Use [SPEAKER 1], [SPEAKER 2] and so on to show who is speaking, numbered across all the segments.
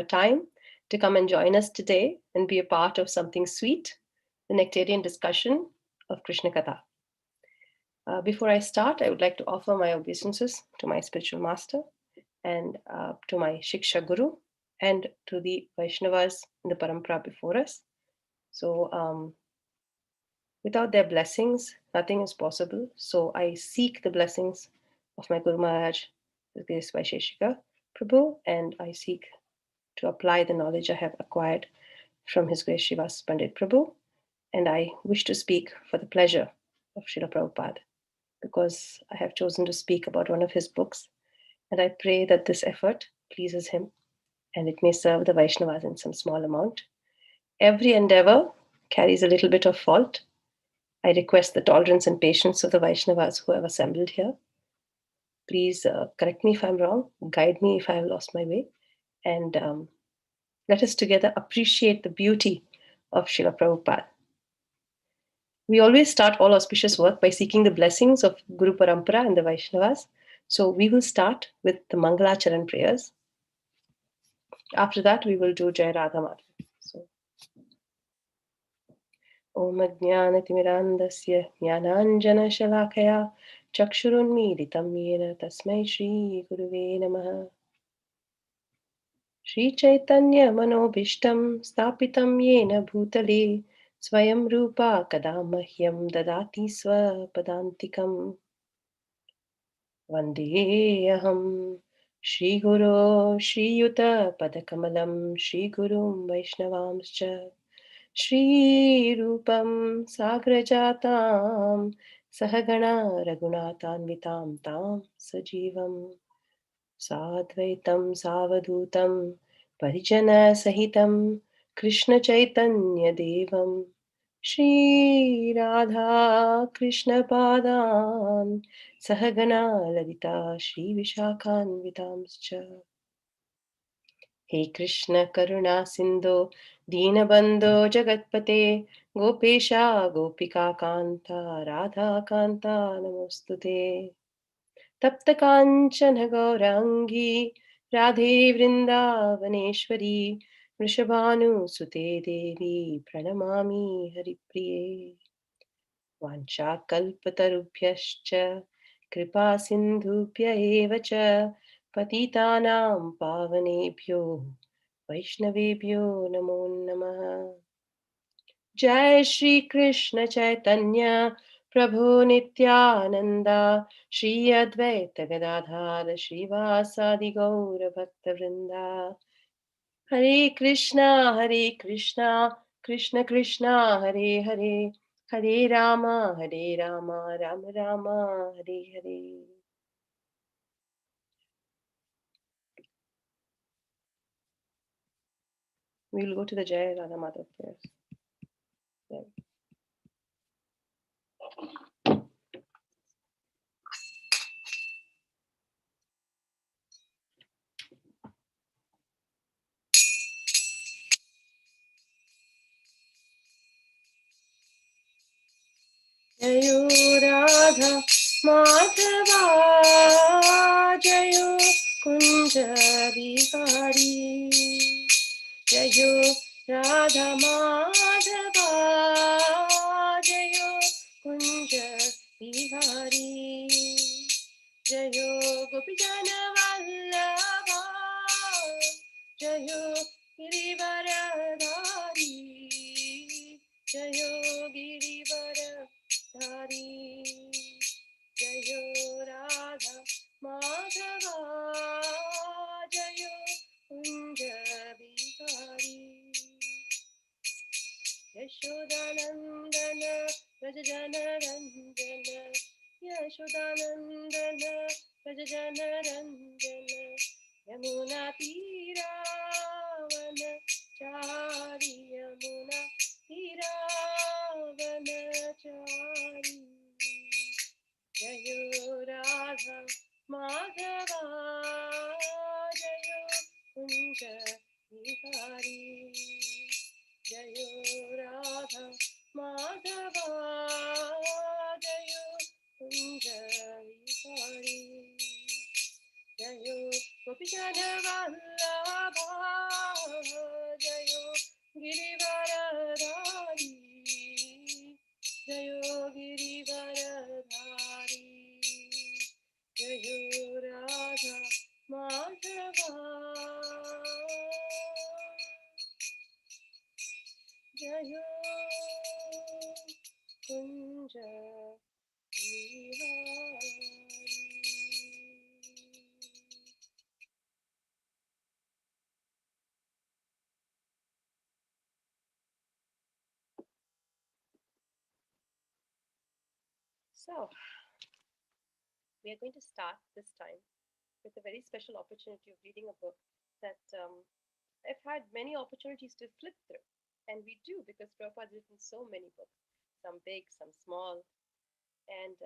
[SPEAKER 1] time to come and join us today and be a part of something sweet, the nectarian discussion of Krishna Katha. Before I start, I would like to offer my obeisances to my spiritual master and to my Shiksha Guru and to the Vaishnavas in the Parampara before us. So without their blessings, nothing is possible. So I seek the blessings of my Guru Maharaj, His Grace Vaisheshika Prabhu, and I seek to apply the knowledge I have acquired from His Grace Srivas Pandit Prabhu. And I wish to speak for the pleasure of Srila Prabhupada, because I have chosen to speak about one of his books. And I pray that this effort pleases him and it may serve the Vaishnavas in some small amount. Every endeavor carries a little bit of fault. I request the tolerance and patience of the Vaishnavas who have assembled here. Please correct me if I'm wrong, guide me if I have lost my way, and let us together appreciate the beauty of Srila Prabhupada. We always start all auspicious work by seeking the blessings of Guru Parampara and the Vaishnavas. So we will start with the Mangala Charan Prayers. After that, we will do Jai Radha Madhava. So, Om Ajnanatimirandasya Jnananjana Shalakaya Chakshurunmilitam Yena Tasmai Shri Guruve Namaha. Shri Chaitanya Manobhishtam Stapitam Yena Bhutale Swayam Rupa Kadamahyam Dadati Swapadantikam. Vandehaham Shri Guru Shri Yuta Padakamalam Shri Gurum Vaishnavamscha Shri Rupam Sagrajatam Sahagana Raghunatanvitam Tam Sajivam Sadvaitam Savadutam Parijana Sahitam Krishna Chaitanya Devam Shri Radha Krishna Padan Sahagana Ladita Shri Vishakhanvitamscha. He Krishna Karuna Sindhu Deenabandho Jagatpate Gopesha Gopika Kanta Radha Kanta Namostute. Tapta Kanchana Gaurangi Radhe Vrindavaneshwari Vrishabhanu Sute Devi Pranamami Haripriye. Vancha Kalpatarubhyascha Kripa Sindhubhya eva cha Patitanam Pavanebhyo Vaishnavebhyo Namo Namaha. Jai Shri Krishna Chaitanya Prabhu Nityananda Shri Advaita Gadadhara Srivasadi Gaura Bhakta Vrinda. Hare Krishna Krishna Krishna Hare Hare Hare Rama Rama Rama Hare Hare. We will go to the Jai Radha Madhava prayers. There. Jayo Radha Madhava Jayo Kunja Bihari Jayo Radha Madhava Jayo Kunja Bihari Jayo Gopijana Vallabha Jayo Girivaradhari Jayo Girivaradhari Jayo Radha Madhava Jayo Kunja Bihari Yashodanandana Rajajana Ranjana Yashodanandana Rajajana Ranjana Yamuna Tiravana Chari Yamuna Tiravana Chari Jayo Radha Madhava Jayo Kunja Bihari Jayo Radha Madhava Jayo Kunja Bihari Jayo Gopijana Vallabha So, we are going to start this time with a very special opportunity of reading a book that I've had many opportunities to flip through. And we do because Prabhupada has written so many books, some big, some small. And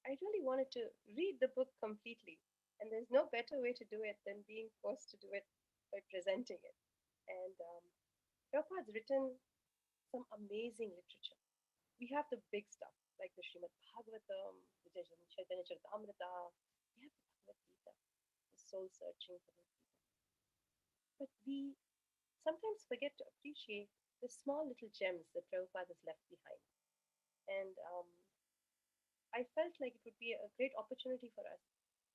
[SPEAKER 1] I really wanted to read the book completely. And there's no better way to do it than being forced to do it by presenting it. And Prabhupada's written some amazing literature. We have the big stuff like the Srimad Bhagavatam, the Chaitanya Charitamrita, we have the Bhagavad-Gita, the soul searching for the people. But we sometimes forget to appreciate the small little gems that Prabhupada has left behind. And I felt like it would be a great opportunity for us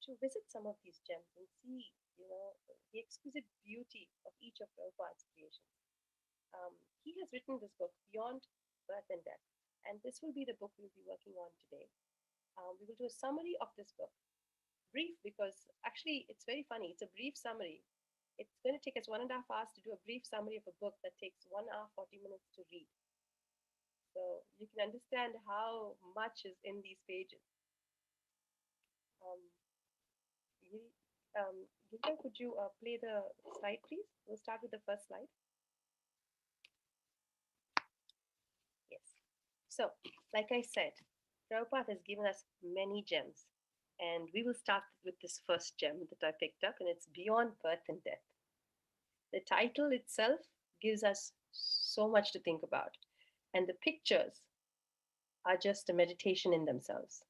[SPEAKER 1] to visit some of these gems and see, the exquisite beauty of each of Prabhupada's creations. He has written this book, Beyond Birth and Death, and this will be the book we'll be working on today. We will do a summary of this book, brief because actually it's very funny. It's a brief summary. It's going to take us 1.5 hours to do a brief summary of a book that takes 1 hour 40 minutes to read. So you can understand how much is in these pages. Gita, could you play the slide, please? We'll start with the first slide. Yes. So, like I said, Prabhupada has given us many gems. And we will start with this first gem that I picked up, and it's Beyond Birth and Death. The title itself gives us so much to think about. And the pictures are just a meditation in themselves.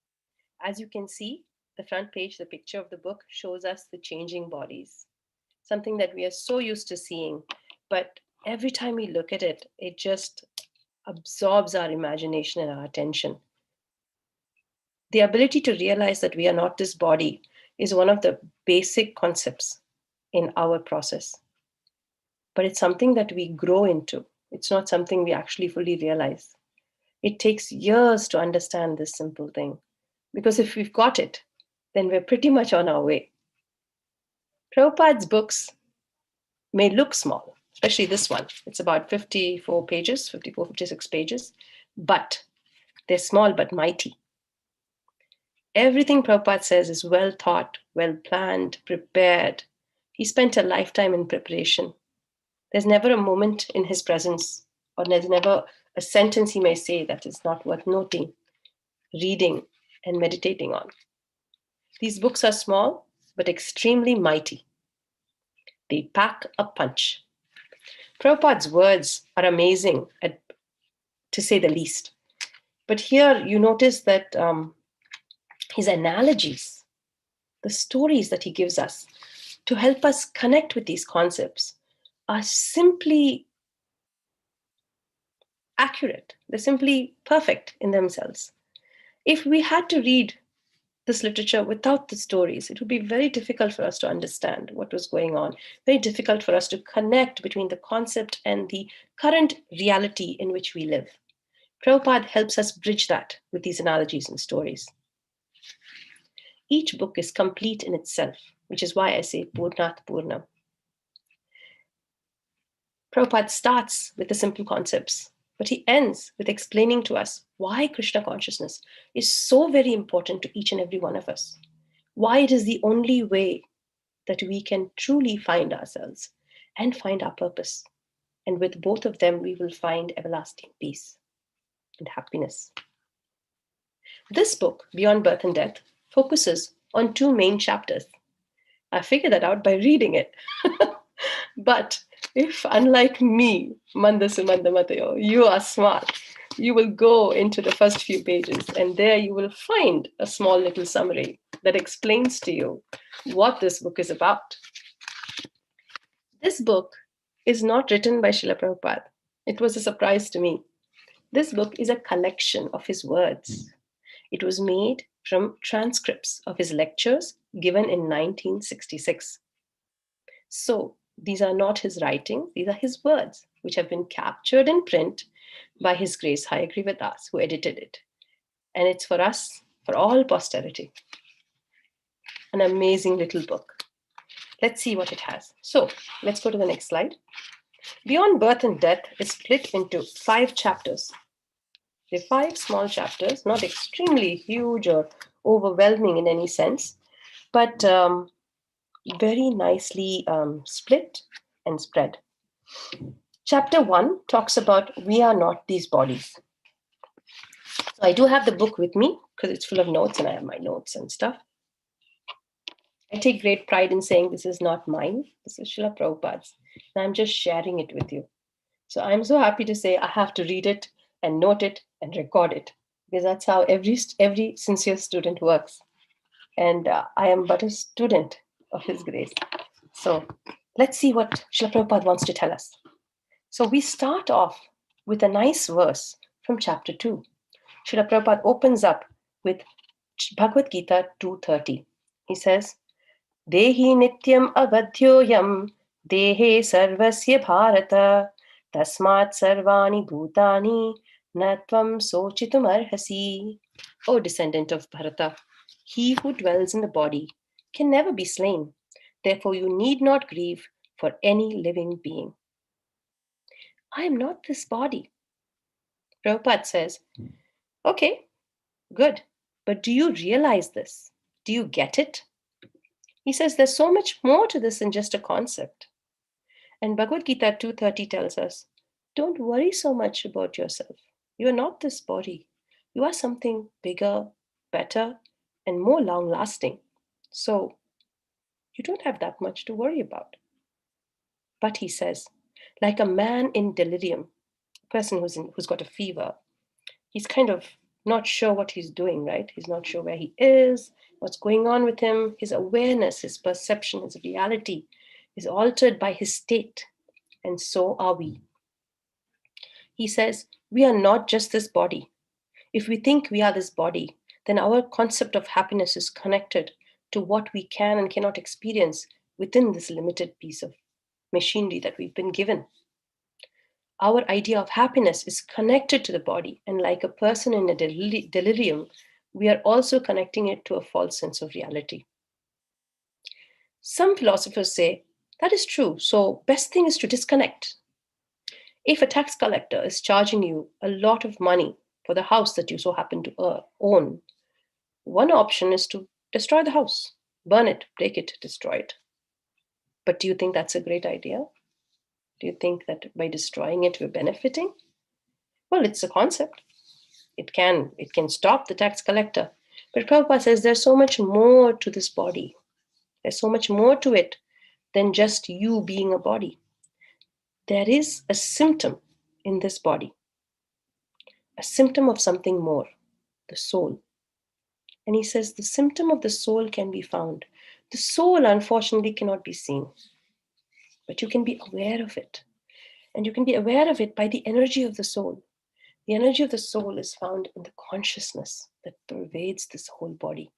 [SPEAKER 1] As you can see, the front page, the picture of the book shows us the changing bodies, something that we are so used to seeing. But every time we look at it, it just absorbs our imagination and our attention. The ability to realize that we are not this body is one of the basic concepts in our process. But it's something that we grow into. It's not something we actually fully realize. It takes years to understand this simple thing. Because if we've got it, then we're pretty much on our way. Prabhupada's books may look small, especially this one. It's about 54 pages, 54, 56 pages, but they're small but mighty. Everything Prabhupada says is well thought, well planned, prepared. He spent a lifetime in preparation. There's never a moment in his presence, or there's never a sentence he may say that is not worth noting, reading, and meditating on. These books are small, but extremely mighty. They pack a punch. Prabhupada's words are amazing, to say the least. But here you notice that his analogies, the stories that he gives us to help us connect with these concepts are simply accurate. They're simply perfect in themselves. If we had to read this literature without the stories, it would be very difficult for us to understand what was going on, very difficult for us to connect between the concept and the current reality in which we live. Prabhupada helps us bridge that with these analogies and stories. Each book is complete in itself, which is why I say Purnat Purnam. Prabhupada starts with the simple concepts, but he ends with explaining to us why Krishna consciousness is so very important to each and every one of us, why it is the only way that we can truly find ourselves and find our purpose. And with both of them, we will find everlasting peace and happiness. This book, Beyond Birth and Death, focuses on 2 main chapters. I figured that out by reading it. But if, unlike me, Mandasumandamatayo, you are smart, you will go into the first few pages and there you will find a small little summary that explains to you what this book is about. This book is not written by Srila Prabhupada. It was a surprise to me. This book is a collection of his words. It was made from transcripts of his lectures given in 1966. So these are not his writing, these are his words, which have been captured in print by His Grace Hayagriva Das, who edited it. And it's for us, for all posterity. An amazing little book. Let's see what it has. So let's go to the next slide. Beyond Birth and Death is split into 5 chapters. They're 5 small chapters, not extremely huge or overwhelming in any sense, but very nicely split and spread. Chapter 1 talks about we are not these bodies. So I do have the book with me because it's full of notes and I have my notes and stuff. I take great pride in saying this is not mine. This is Srila Prabhupada's. And I'm just sharing it with you. So I'm so happy to say I have to read it and note it and record it because that's how every sincere student works. And I am but a student of His grace. So let's see what Srila Prabhupada wants to tell us. So we start off with a nice verse from chapter 2. Srila Prabhupada opens up with Bhagavad-Gita 2:30. He says, Dehi nityam avadhyoyam dehe sarvasya bharata tasmat sarvani bhutani natvam sochitum arhasi. O descendant of Bharata, he who dwells in the body can never be slain. Therefore you need not grieve for any living being. I am not this body. Prabhupada says, okay, good. But do you realize this? Do you get it? He says there's so much more to this than just a concept. And Bhagavad-Gita 2:30 tells us, don't worry so much about yourself. You are not this body. You are something bigger, better, and more long-lasting. So you don't have that much to worry about. But he says, like a man in delirium, a person who's got a fever, he's kind of not sure what he's doing, right? He's not sure where he is, what's going on with him. His awareness, his perception, his reality is altered by his state. And so are we. He says, we are not just this body. If we think we are this body, then our concept of happiness is connected to what we can and cannot experience within this limited piece of machinery that we've been given. Our idea of happiness is connected to the body, and like a person in a delirium, we are also connecting it to a false sense of reality. Some philosophers say that is true, so best thing is to disconnect. If a tax collector is charging you a lot of money for the house that you so happen to own, one option is to destroy the house, burn it, break it, destroy it. But do you think that's a great idea? Do you think that by destroying it, we're benefiting? Well, it's a concept. It can stop the tax collector. But Prabhupada says there's so much more to this body. There's so much more to it than just you being a body. There is a symptom in this body, a symptom of something more, the soul. And he says the symptom of the soul can be found. The soul, unfortunately, cannot be seen, but you can be aware of it. And you can be aware of it by the energy of the soul. The energy of the soul is found in the consciousness that pervades this whole body.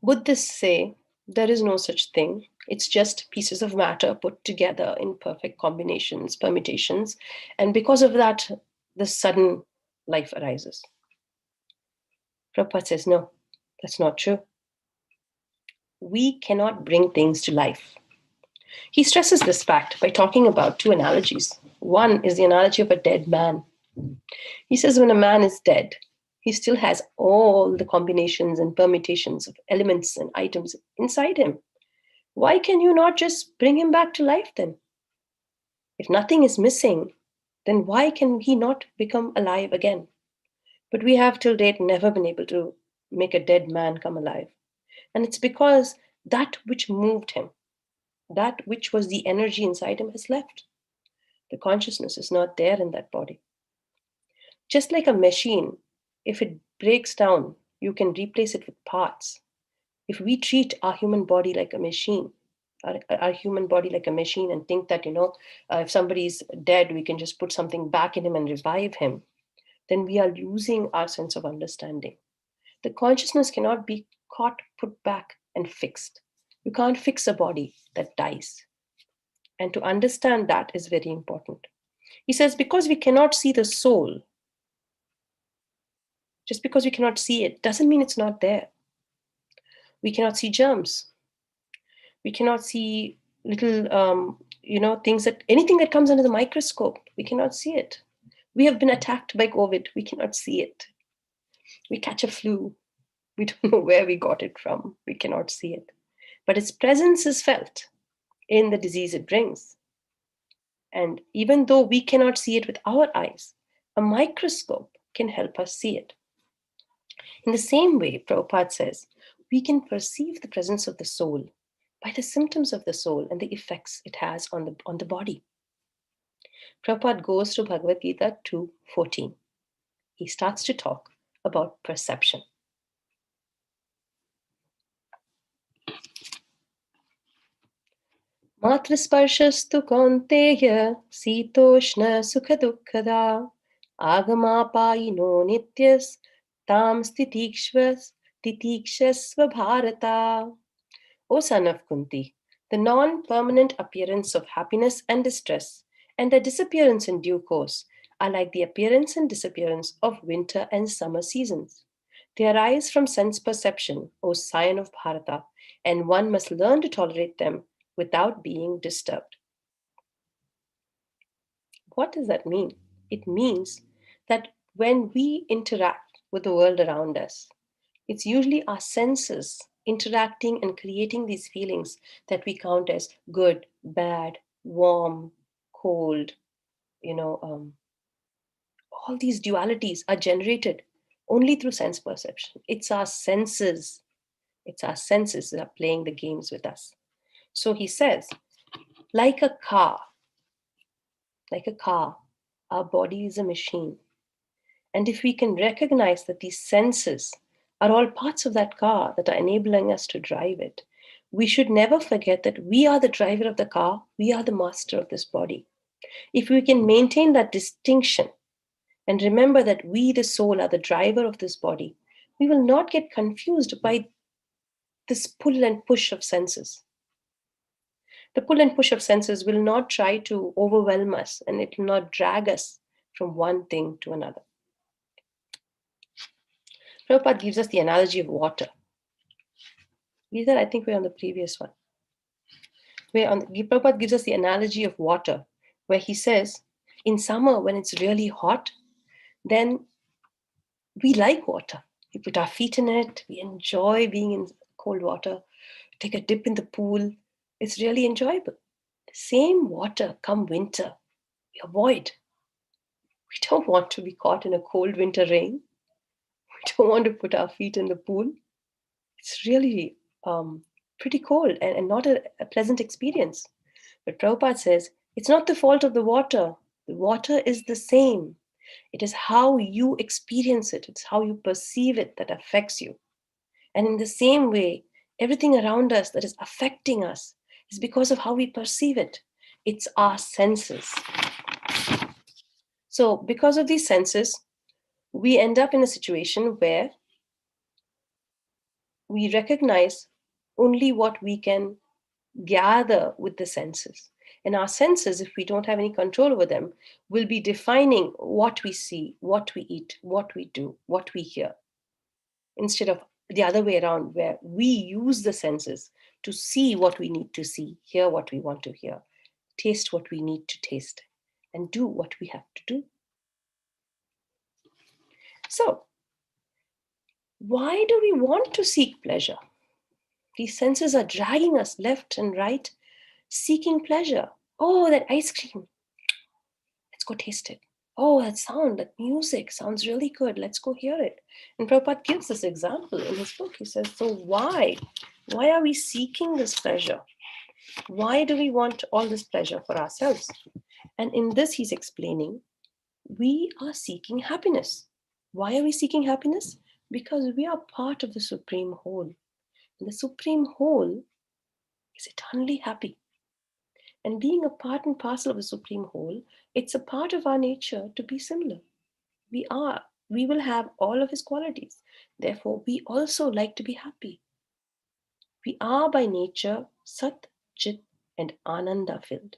[SPEAKER 1] Buddhists say there is no such thing. It's just pieces of matter put together in perfect combinations, permutations. And because of that, the sudden life arises. Prabhupada says, no, that's not true. We cannot bring things to life. He stresses this fact by talking about 2 analogies. One is the analogy of a dead man. He says when a man is dead, he still has all the combinations and permutations of elements and items inside him. Why can you not just bring him back to life then? If nothing is missing, then why can he not become alive again? But we have till date never been able to make a dead man come alive. And it's because that which moved him, that which was the energy inside him has left. The consciousness is not there in that body. Just like a machine, if it breaks down, you can replace it with parts. If we treat our human body like a machine, our human body like a machine and think that, if somebody's dead, we can just put something back in him and revive him, then we are losing our sense of understanding. The consciousness cannot be caught, put back, and fixed. You can't fix a body that dies. And to understand that is very important. He says, because we cannot see the soul, just because we cannot see it doesn't mean it's not there. We cannot see germs. We cannot see little, things anything that comes under the microscope, we cannot see it. We have been attacked by COVID. We cannot see it. We catch a flu. We don't know where we got it from. We cannot see it. But its presence is felt in the disease it brings. And even though we cannot see it with our eyes, a microscope can help us see it. In the same way, Prabhupada says, we can perceive the presence of the soul by the symptoms of the soul and the effects it has on the body. Prabhupada goes to Bhagavad-Gita 2:14. He starts to talk about perception. Matrasparshastu kaunteya sitoshna sukha-dukkada agamapayino nityas tam titikshasva bharata. O son of Kunti, the non-permanent appearance of happiness and distress and their disappearance in due course are like the appearance and disappearance of winter and summer seasons. They arise from sense perception, O scion of Bharata, and one must learn to tolerate them without being disturbed. What does that mean? It means that when we interact with the world around us, it's usually our senses interacting and creating these feelings that we count as good, bad, warm, cold. All these dualities are generated only through sense perception. It's our senses that are playing the games with us. So he says, like a car, our body is a machine. And if we can recognize that these senses are all parts of that car that are enabling us to drive it, we should never forget that we are the driver of the car, we are the master of this body. If we can maintain that distinction and remember that we, the soul, are the driver of this body, we will not get confused by this pull and push of senses. The pull and push of senses will not try to overwhelm us, and it will not drag us from one thing to another. Prabhupada gives us the analogy of water. I think we're on the previous one. Prabhupada gives us the analogy of water, where he says, in summer, when it's really hot, then we like water. We put our feet in it, we enjoy being in cold water, take a dip in the pool. It's really enjoyable. The same water come winter, we avoid. We don't want to be caught in a cold winter rain. We don't want to put our feet in the pool. It's really pretty cold and not a pleasant experience. But Prabhupada says, it's not the fault of the water. The water is the same. It is how you experience it. It's how you perceive it that affects you. And in the same way, everything around us that is affecting us is because of how we perceive it. It's our senses. So because of these senses, we end up in a situation where we recognize only what we can gather with the senses. And our senses, if we don't have any control over them, will be defining what we see, what we eat, what we do, what we hear, instead of the other way around, where we use the senses to see what we need to see, hear what we want to hear, taste what we need to taste, and do what we have to do. So, why do we want to seek pleasure? These senses are dragging us left and right, seeking pleasure. Oh, that ice cream. Let's go taste it. Oh, that sound, that music sounds really good. Let's go hear it. And Prabhupada gives this example in his book. He says, so why? Why are we seeking this pleasure? Why do we want all this pleasure for ourselves? And in this, he's explaining, we are seeking happiness. Why are we seeking happiness? Because we are part of the Supreme Whole. And the Supreme Whole is eternally happy. And being a part and parcel of the Supreme Whole, it's a part of our nature to be similar. We will have all of his qualities. Therefore, we also like to be happy. We are by nature Sat, Chit, and Ananda filled.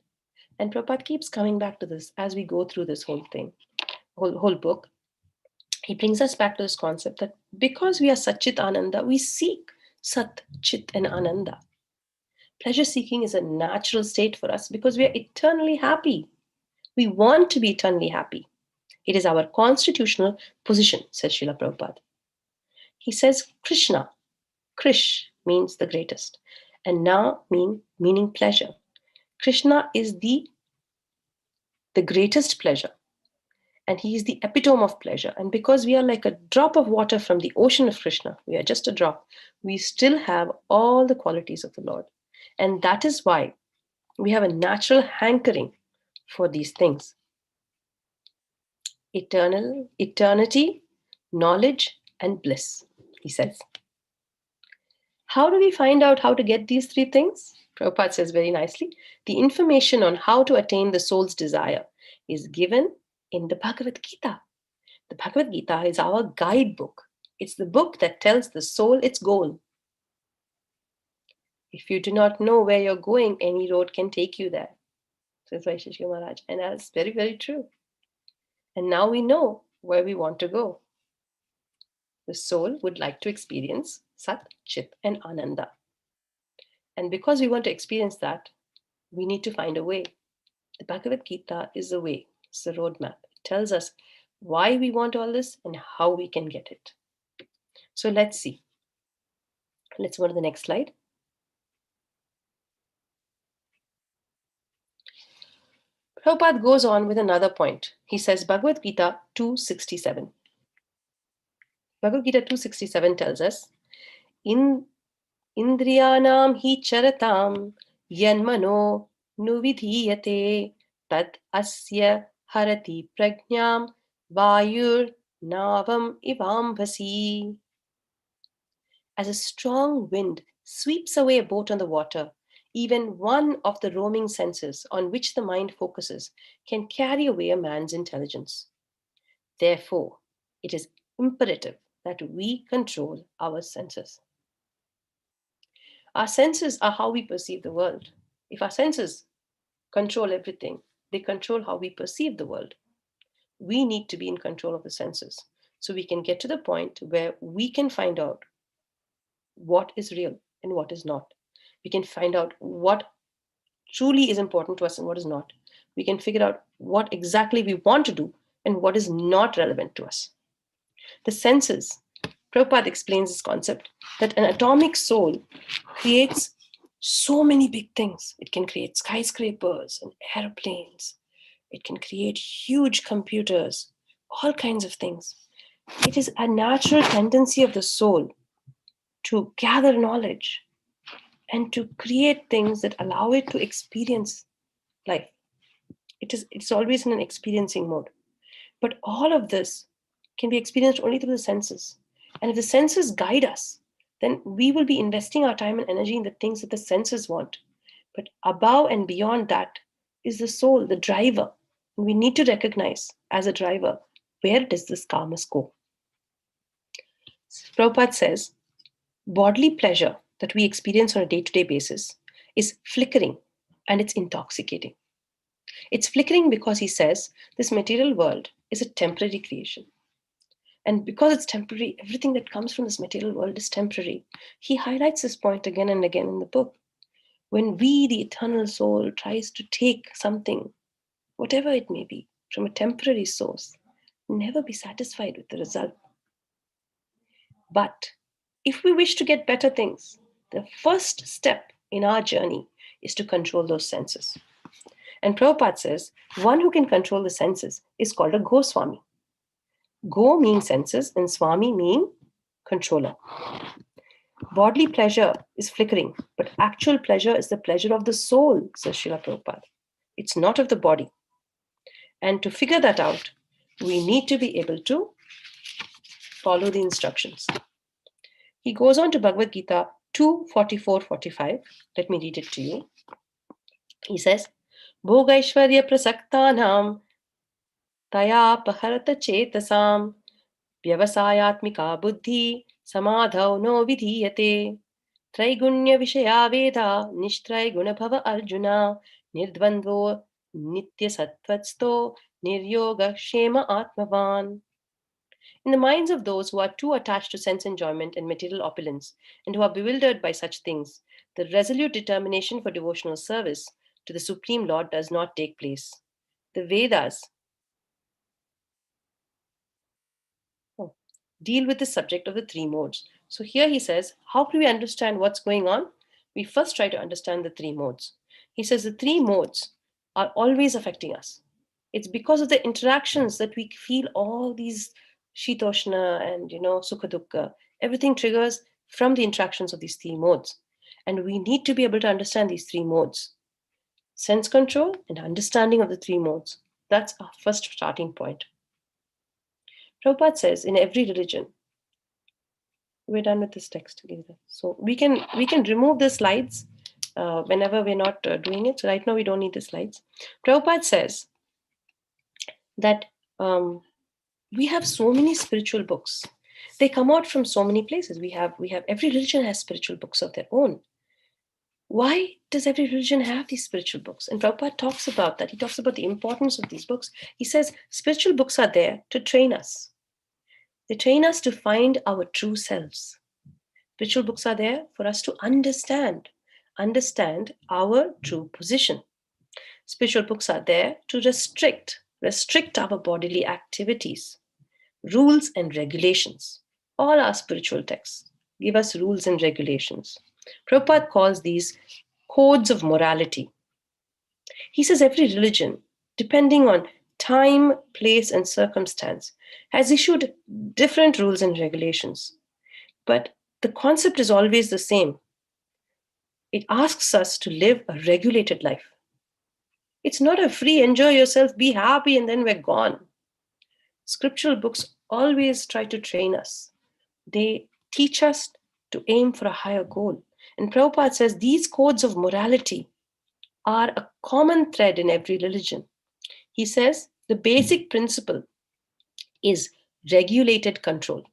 [SPEAKER 1] And Prabhupada keeps coming back to this as we go through this whole thing, whole book. He brings us back to this concept that because we are Sat, Chit, Ananda, we seek Sat, Chit, and Ananda. Pleasure seeking is a natural state for us because we are eternally happy. We want to be eternally happy. It is our constitutional position, says Srila Prabhupada. He says Krishna, Krish means the greatest, and Na meaning pleasure. Krishna is the greatest pleasure, and he is the epitome of pleasure. And because we are like a drop of water from the ocean of Krishna, we are just a drop, we still have all the qualities of the Lord. And that is why we have a natural hankering for these things. Eternity, knowledge, and bliss, he says. How do we find out how to get these three things? Prabhupada says very nicely, the information on how to attain the soul's desire is given in the Bhagavad-Gita. The Bhagavad-Gita is our guidebook. It's the book that tells the soul its goal. If you do not know where you're going, any road can take you there, says Vaisheshika Maharaj. And that's very, very true. And now we know where we want to go. The soul would like to experience Sat, Chit, and Ananda. And because we want to experience that, we need to find a way. The Bhagavad Gita is the way, it's the roadmap. It tells us why we want all this and how we can get it. So let's see. Let's go to the next slide. Prabhupada goes on with another point. He says Bhagavad Gita 267. Bhagavad Gita 267 tells us, in Indriyanam hi charatam yanmano nuvidhiyate tad asya harati prajnam vayur navam ivambhasi. As a strong wind sweeps away a boat on the water, even one of the roaming senses on which the mind focuses can carry away a man's intelligence. Therefore, it is imperative that we control our senses. Our senses are how we perceive the world. If our senses control everything, they control how we perceive the world. We need to be in control of the senses so we can get to the point where we can find out what is real and what is not. We can find out what truly is important to us and what is not. We can figure out what exactly we want to do and what is not relevant to us. The senses, Prabhupada explains this concept that an atomic soul creates so many big things. It can create skyscrapers and airplanes. It can create huge computers, all kinds of things. It is a natural tendency of the soul to gather knowledge and to create things that allow it to experience life. It's always in an experiencing mode. But all of this can be experienced only through the senses. And if the senses guide us, then we will be investing our time and energy in the things that the senses want. But above and beyond that is the soul, the driver. And we need to recognize as a driver, where does this karma go? Prabhupada says, bodily pleasure that we experience on a day-to-day basis is flickering and it's intoxicating. It's flickering because he says this material world is a temporary creation. And because it's temporary, everything that comes from this material world is temporary. He highlights this point again and again in the book. When we, the eternal soul, tries to take something, whatever it may be, from a temporary source, never be satisfied with the result. But if we wish to get better things, the first step in our journey is to control those senses. And Prabhupada says, one who can control the senses is called a Goswami. Go means senses and Swami mean controller. Bodily pleasure is flickering, but actual pleasure is the pleasure of the soul, says Srila Prabhupada. It's not of the body. And to figure that out, we need to be able to follow the instructions. He goes on to Bhagavad Gita 2:44-45. Let me read it to you. He says, Bhogaishvarya prasaktanam taya paharata chetasam vyavasayatmika buddhi samadhau no vidhiyate traigunya vishaya veda nishtrೈ gunabhava arjuna nirdvandvo nitya sattvatsto niryoga shema atmavan. In the minds of those who are too attached to sense enjoyment and material opulence, and who are bewildered by such things, the resolute determination for devotional service to the Supreme Lord does not take place. The Vedas deal with the subject of the three modes. So here he says, how can we understand what's going on? We first try to understand the three modes. He says the three modes are always affecting us. It's because of the interactions that we feel all these shitoshna and sukha dukkha. Everything triggers from the interactions of these three modes. And we need to be able to understand these three modes. Sense control and understanding of the three modes. That's our first starting point. Prabhupada says in every religion, we're done with this text together. So we can remove the slides whenever we're not doing it. So right now we don't need the slides. Prabhupada says that we have so many spiritual books. They come out from so many places. We have every religion has spiritual books of their own. Why does every religion have these spiritual books? And Prabhupada talks about that. He talks about the importance of these books. He says spiritual books are there to train us. They train us to find our true selves. Spiritual books are there for us to understand our true position. Spiritual books are there to restrict our bodily activities, rules and regulations. All our spiritual texts give us rules and regulations. Prabhupada calls these codes of morality. He says every religion, depending on time, place, and circumstance, has issued different rules and regulations. But the concept is always the same. It asks us to live a regulated life. It's not a free, enjoy yourself, be happy, and then we're gone. Scriptural books always try to train us. They teach us to aim for a higher goal. And Prabhupada says these codes of morality are a common thread in every religion. He says the basic principle is regulated control.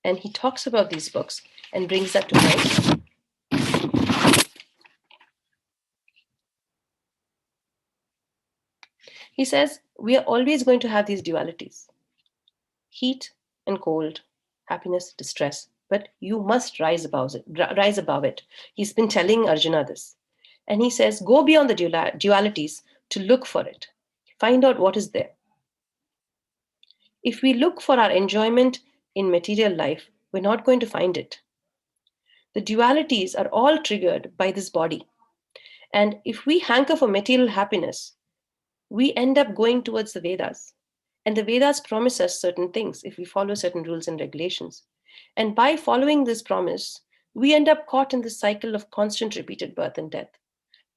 [SPEAKER 1] And he talks about these books and brings that to mind. He says we are always going to have these dualities: heat and cold, happiness, distress. But you must rise above it. He's been telling Arjuna this. And he says, go beyond the dualities to look for it. Find out what is there. If we look for our enjoyment in material life, we're not going to find it. The dualities are all triggered by this body. And if we hanker for material happiness, we end up going towards the Vedas. And the Vedas promise us certain things if we follow certain rules and regulations. And by following this promise, we end up caught in this cycle of constant repeated birth and death.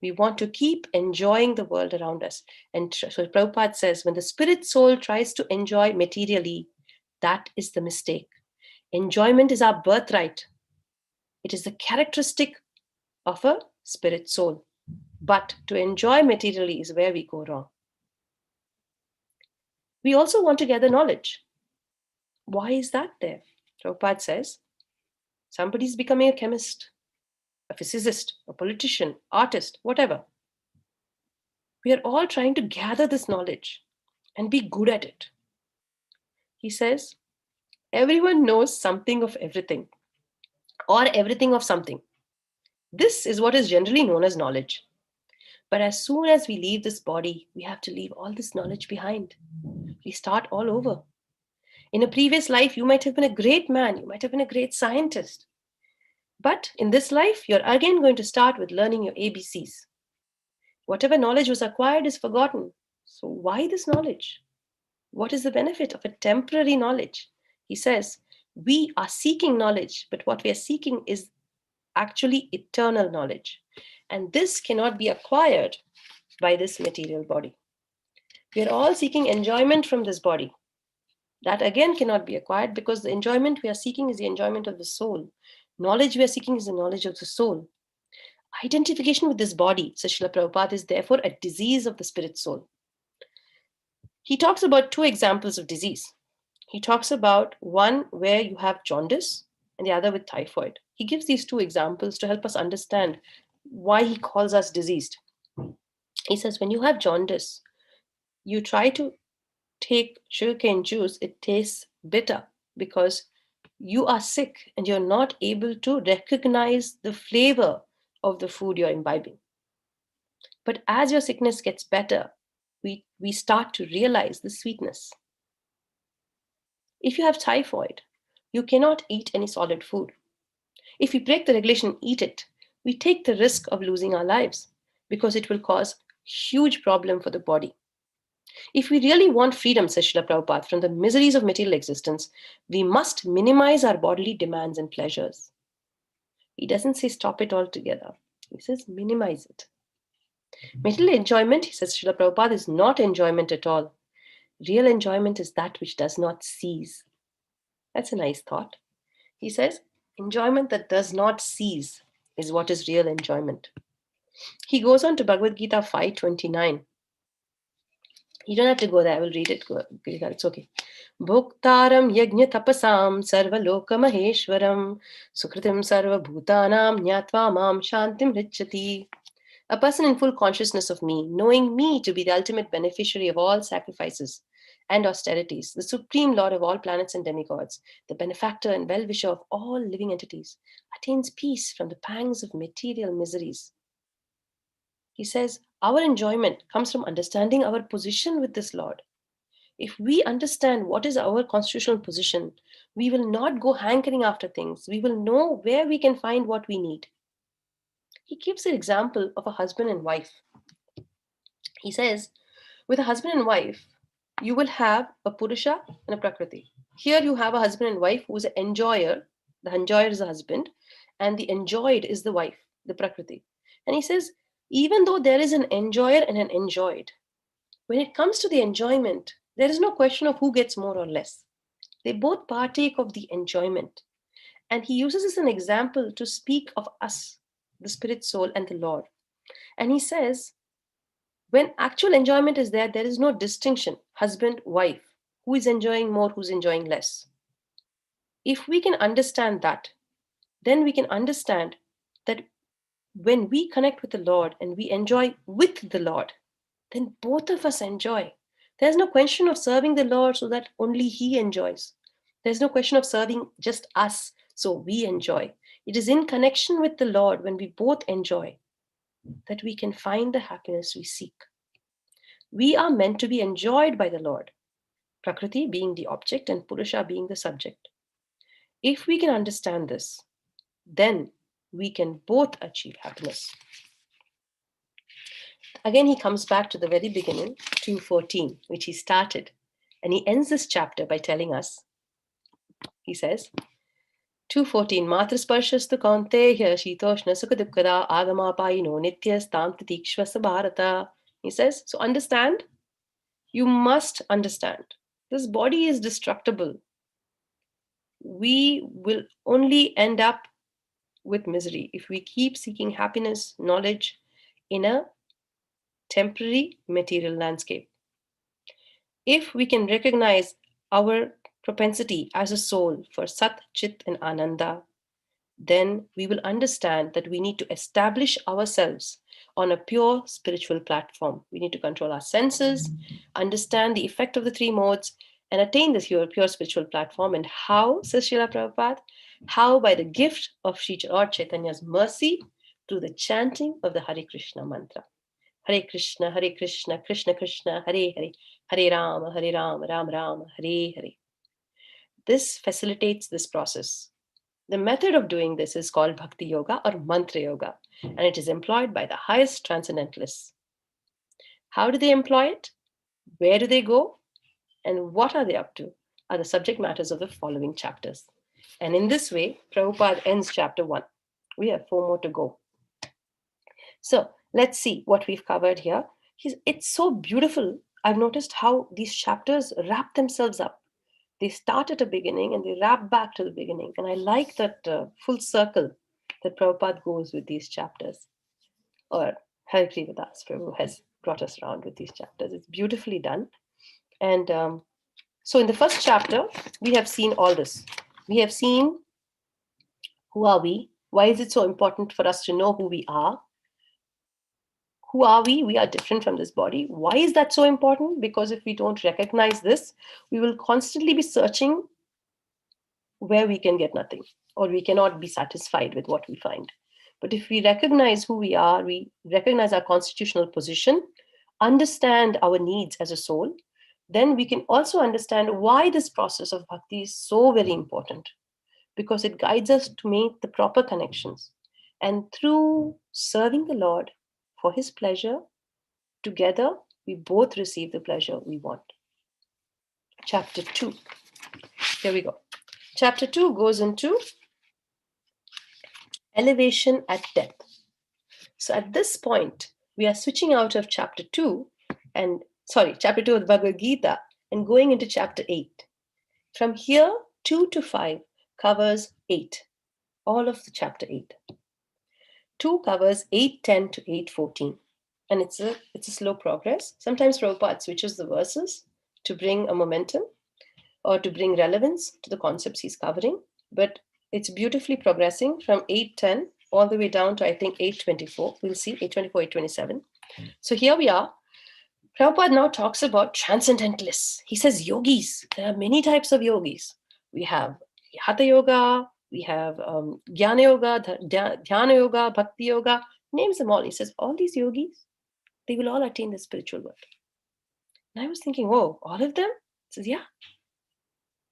[SPEAKER 1] We want to keep enjoying the world around us. And so Prabhupada says, when the spirit soul tries to enjoy materially, that is the mistake. Enjoyment is our birthright. It is the characteristic of a spirit soul. But to enjoy materially is where we go wrong. We also want to gather knowledge. Why is that there? Prabhupada says, somebody's becoming a chemist, a physicist, a politician, artist, whatever. We are all trying to gather this knowledge and be good at it. He says, everyone knows something of everything or everything of something. This is what is generally known as knowledge. But as soon as we leave this body, we have to leave all this knowledge behind. We start all over. In a previous life, you might have been a great man, you might have been a great scientist. But in this life, you're again going to start with learning your ABCs. Whatever knowledge was acquired is forgotten. So why this knowledge? What is the benefit of a temporary knowledge? He says, we are seeking knowledge, but what we are seeking is actually eternal knowledge. And this cannot be acquired by this material body. We are all seeking enjoyment from this body. That again cannot be acquired because the enjoyment we are seeking is the enjoyment of the soul. Knowledge we are seeking is the knowledge of the soul. Identification with this body, says Srila Prabhupada, is therefore a disease of the spirit soul. He talks about two examples of disease. He talks about one where you have jaundice and the other with typhoid. He gives these two examples to help us understand why he calls us diseased. He says, when you have jaundice, you try to take sugarcane juice, it tastes bitter because you are sick and you're not able to recognize the flavor of the food you're imbibing. But as your sickness gets better, we start to realize the sweetness. If you have typhoid, you cannot eat any solid food. If we break the regulation and eat it, we take the risk of losing our lives because it will cause huge problem for the body. If we really want freedom, says Srila Prabhupada, from the miseries of material existence, we must minimize our bodily demands and pleasures. He doesn't say stop it altogether. He says minimize it. Material enjoyment, he says, Srila Prabhupada, is not enjoyment at all. Real enjoyment is that which does not cease. That's a nice thought. He says, enjoyment that does not cease is what is real enjoyment. He goes on to Bhagavad-Gita 5:29. You don't have to go there. I will read it. It's okay. Bhoktaram yajna tapasam sarva loka maheshwaram sukritim sarva bhutanam nyatva mam shantim richati. A person in full consciousness of me, knowing me to be the ultimate beneficiary of all sacrifices and austerities, the supreme lord of all planets and demigods, the benefactor and well-wisher of all living entities, attains peace from the pangs of material miseries. He says, our enjoyment comes from understanding our position with this Lord. If we understand what is our constitutional position, we will not go hankering after things. We will know where we can find what we need. He gives an example of a husband and wife. He says, with a husband and wife, you will have a Purusha and a Prakriti. Here you have a husband and wife who is an enjoyer. The enjoyer is the husband, and the enjoyed is the wife, the Prakriti. And he says, even though there is an enjoyer and an enjoyed, when it comes to the enjoyment, there is no question of who gets more or less. They both partake of the enjoyment. And he uses this as an example to speak of us, the spirit soul and the Lord. And he says, when actual enjoyment is there, there is no distinction, husband, wife, who is enjoying more, who's enjoying less. If we can understand that, then we can understand that when we connect with the Lord and we enjoy with the Lord, then both of us enjoy. There's no question of serving the Lord so that only He enjoys. There's no question of serving just us so we enjoy. It is in connection with the Lord when we both enjoy that we can find the happiness we seek. We are meant to be enjoyed by the Lord, Prakriti being the object and Purusha being the subject. If we can understand this, then we can both achieve happiness. Again, he comes back to the very beginning, 2:14, which he started. And he ends this chapter by telling us, he says, 2:14, Matrasparshastu kaunteya shitoshna sukadukada agamapayino nityastam titikshvasa bharata. He says, so understand, you must understand, this body is destructible. We will only end up with misery if we keep seeking happiness, knowledge in a temporary material landscape. If we can recognize our propensity as a soul for Sat, Chit, and Ananda, then we will understand that we need to establish ourselves on a pure spiritual platform. We need to control our senses, understand the effect of the three modes, and attain this pure spiritual platform. And how, says Srila Prabhupada? How? By the gift of Sri Lord Chaitanya's mercy through the chanting of the Hare Krishna mantra. Hare Krishna, Krishna Krishna, Hare Hare, Hare Rama, Ram Rama, Hare Hare. This facilitates this process. The method of doing this is called Bhakti Yoga or Mantra Yoga, and it is employed by the highest transcendentalists. How do they employ it? Where do they go? And what are they up to? Are the subject matters of the following chapters. And in this way, Prabhupada ends chapter 1. We have 4 more to go. So let's see what we've covered here. It's so beautiful. I've noticed how these chapters wrap themselves up. They start at a beginning and they wrap back to the beginning. And I like that full circle that Prabhupada goes with these chapters. Or Hari Krivadas Prabhu has brought us around with these chapters. It's beautifully done. And so in the first chapter, we have seen all this. We have seen who are we? Why is it so important for us to know who we are? Who are we? We are different from this body. Why is that so important? Because if we don't recognize this, we will constantly be searching where we can get nothing, or we cannot be satisfied with what we find. But if we recognize who we are, we recognize our constitutional position, understand our needs as a soul, then we can also understand why this process of bhakti is so very important, because it guides us to make the proper connections. And through serving the Lord for his pleasure, together we both receive the pleasure we want. Chapter 2. Here we go. Chapter 2 goes into elevation at death. So at this point, we are switching out of chapter 2 chapter 2 of the Bhagavad-Gita and going into chapter 8. From here, 2 to 5 covers 8, all of the chapter 8. 2 covers 8:10 to 8:14, and it's a slow progress. Sometimes Prabhupada switches the verses to bring a momentum or to bring relevance to the concepts he's covering, but it's beautifully progressing from 8:10 all the way down to, I think, 8:24. We'll see, 8:24, 8:27. So here we are. Prabhupada now talks about transcendentalists. He says yogis. There are many types of yogis. We have Hatha Yoga, we have Jnana Yoga, Dhyana Yoga, Bhakti Yoga, names them all. He says, all these yogis, they will all attain the spiritual world. And I was thinking, whoa, all of them? He says, yeah.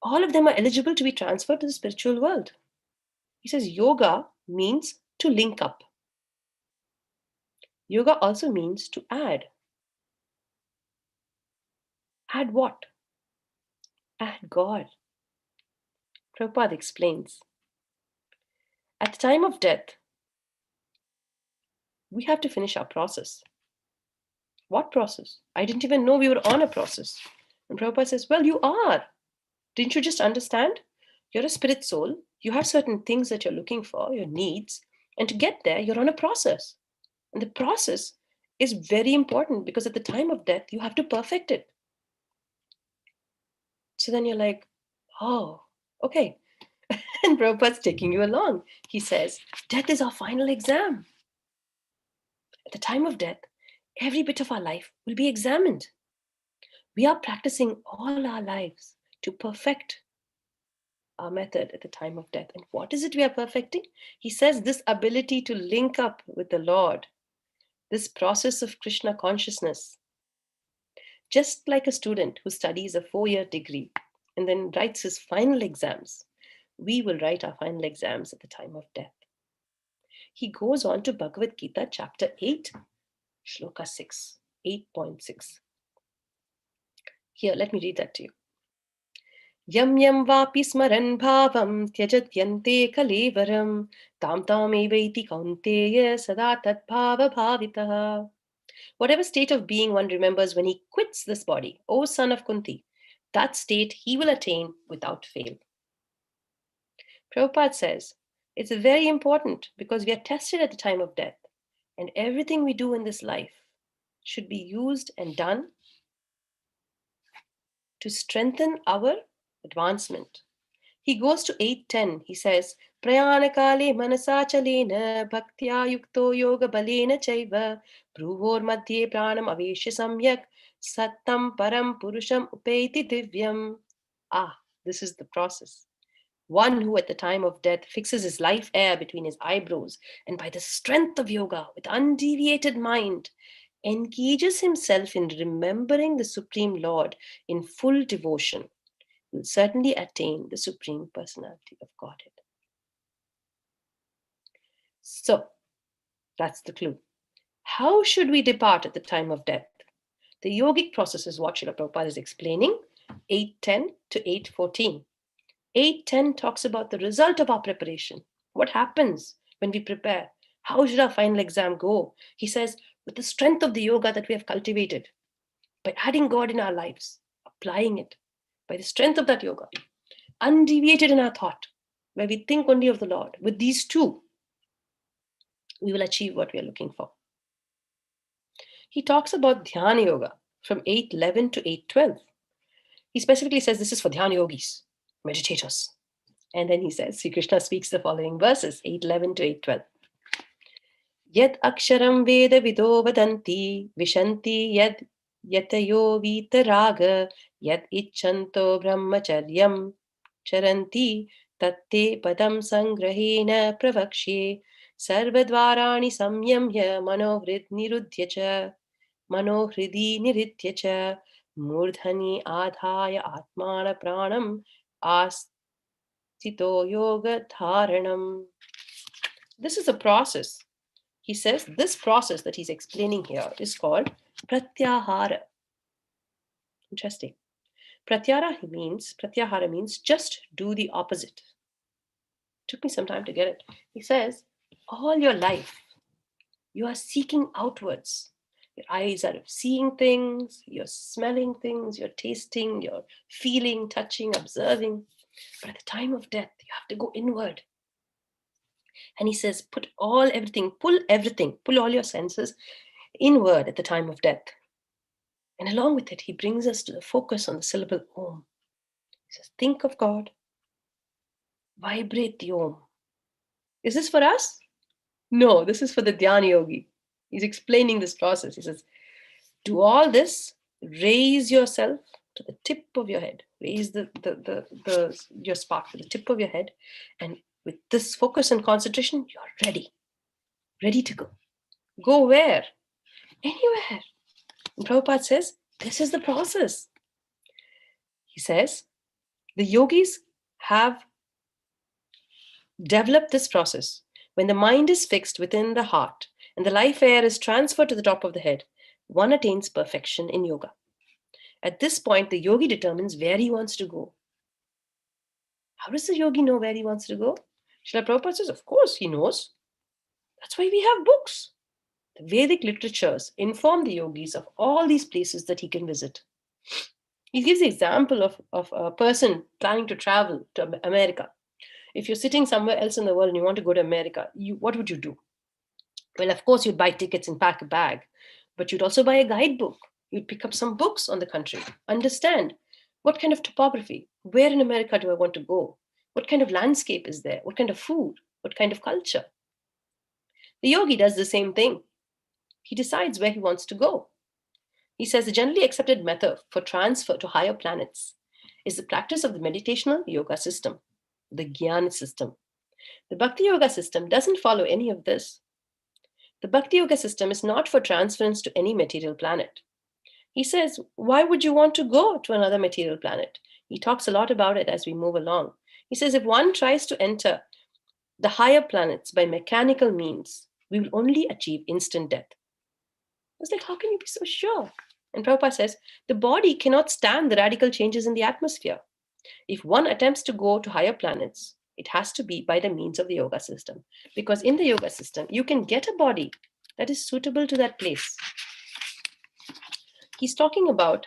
[SPEAKER 1] All of them are eligible to be transferred to the spiritual world. He says, yoga means to link up. Yoga also means to add. Add what? Add God. Prabhupada explains. At the time of death, we have to finish our process. What process? I didn't even know we were on a process. And Prabhupada says, well, you are. Didn't you just understand? You're a spirit soul. You have certain things that you're looking for, your needs. And to get there, you're on a process. And the process is very important because at the time of death, you have to perfect it. So then you're like, oh, okay. And Prabhupada's taking you along. He says, death is our final exam. At the time of death, every bit of our life will be examined. We are practicing all our lives to perfect our method at the time of death. And what is it we are perfecting? He says this ability to link up with the Lord, this process of Krishna consciousness. Just like a student who studies a 4-year degree and then writes his final exams, we will write our final exams at the time of death. He goes on to Bhagavad-Gita chapter 8, shloka 6, 8.6. Here, let me read that to you. Yam yam vapi smaran bhavam tyajatyante kalevaram tam tam evaiti kaunteya sada tat bhava bhavitaha. Whatever state of being one remembers when he quits this body, O son of Kunti, that state he will attain without fail. Prabhupada says, it's very important because we are tested at the time of death, and everything we do in this life should be used and done to strengthen our advancement. He goes to 8:10. He says, Prayanakale manasachalena bhaktya yukto yoga balena chaiva bhruvor madhye pranam aveshya samyak sattam param purusham upeti divyam. This is the process. One who at the time of death fixes his life air between his eyebrows and by the strength of yoga with undeviated mind engages himself in remembering the Supreme Lord in full devotion will certainly attain the Supreme Personality of Godhead. So, that's the clue. How should we depart at the time of death? The yogic process is what Srila Prabhupada is explaining, 8:10 to 8:14. 8:10 talks about the result of our preparation. What happens when we prepare? How should our final exam go? He says, with the strength of the yoga that we have cultivated, by adding God in our lives, applying it, by the strength of that yoga, undeviated in our thought, where we think only of the Lord, with these two, we will achieve what we are looking for. He talks about Dhyana Yoga from 8:11 to 8:12. He specifically says this is for Dhyana Yogis, meditators. And then he says, Sri Krishna speaks the following verses, 8:11 to 8:12. Yad aksharam veda vido vadanti, vishanti yad yatayo vitaraga, yad icchanto brahmacharyam, charanti tatte padam sangrahena pravakshe, sarvadvarani samyamya manohrid nirudhya cha, manohridi niritya cha, Murdhani adhaya atmana pranam astito yoga dharanam. This is a process. He says this process that he's explaining here is called pratyahara. Interesting. Pratyahara means just do the opposite. Took me some time to get it. He says, all your life, you are seeking outwards. Your eyes are seeing things, you're smelling things, you're tasting, you're feeling, touching, observing. But at the time of death, you have to go inward. And he says, pull all your senses inward at the time of death. And along with it, he brings us to the focus on the syllable Om. He says, think of God, vibrate the Om. Is this for us? No, this is for the Dhyana Yogi. He's explaining this process. He says, do all this, raise yourself to the tip of your head. Raise your spark to the tip of your head. And with this focus and concentration, you're ready to go. Go where? Anywhere. And Prabhupada says, this is the process. He says, the yogis have developed this process. When the mind is fixed within the heart and the life air is transferred to the top of the head, one attains perfection in yoga. At this point, the yogi determines where he wants to go. How does the yogi know where he wants to go? Srila Prabhupada says, of course, he knows. That's why we have books. The Vedic literatures inform the yogis of all these places that he can visit. He gives the example of a person planning to travel to America. If you're sitting somewhere else in the world and you want to go to America, what would you do? Well, of course, you'd buy tickets and pack a bag, but you'd also buy a guidebook. You'd pick up some books on the country, understand what kind of topography, where in America do I want to go? What kind of landscape is there? What kind of food? What kind of culture? The yogi does the same thing. He decides where he wants to go. He says the generally accepted method for transfer to higher planets is the practice of the meditational yoga system, the Jnana system. The Bhakti Yoga system doesn't follow any of this. The Bhakti Yoga system is not for transference to any material planet. He says, why would you want to go to another material planet? He talks a lot about it as we move along. He says, if one tries to enter the higher planets by mechanical means, we will only achieve instant death. It's like, how can you be so sure? And Prabhupada says, the body cannot stand the radical changes in the atmosphere. If one attempts to go to higher planets, it has to be by the means of the yoga system. Because in the yoga system, you can get a body that is suitable to that place. He's talking about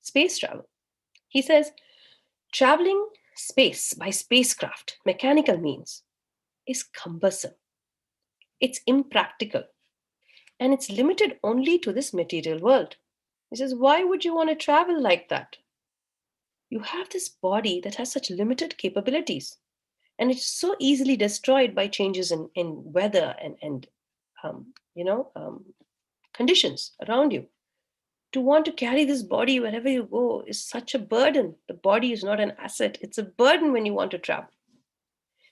[SPEAKER 1] space travel. He says, traveling space by spacecraft, mechanical means, is cumbersome. It's impractical. And it's limited only to this material world. He says, why would you want to travel like that? You have this body that has such limited capabilities. And it's so easily destroyed by changes in weather and conditions around you. To want to carry this body wherever you go is such a burden. The body is not an asset. It's a burden when you want to travel.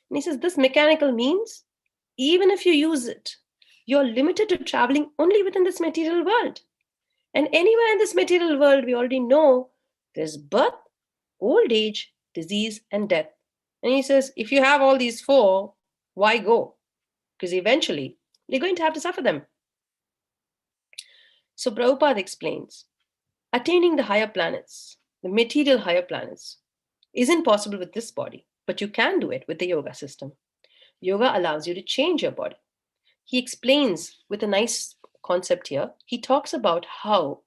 [SPEAKER 1] And he says, this mechanical means, even if you use it, you're limited to traveling only within this material world. And anywhere in this material world, we already know there's birth, old age, disease, and death. And he says, if you have all these four, why go? Because eventually, you're going to have to suffer them. So Prabhupada explains, attaining the higher planets, the material higher planets, isn't possible with this body, but you can do it with the yoga system. Yoga allows you to change your body. He explains with a nice concept here. He talks about how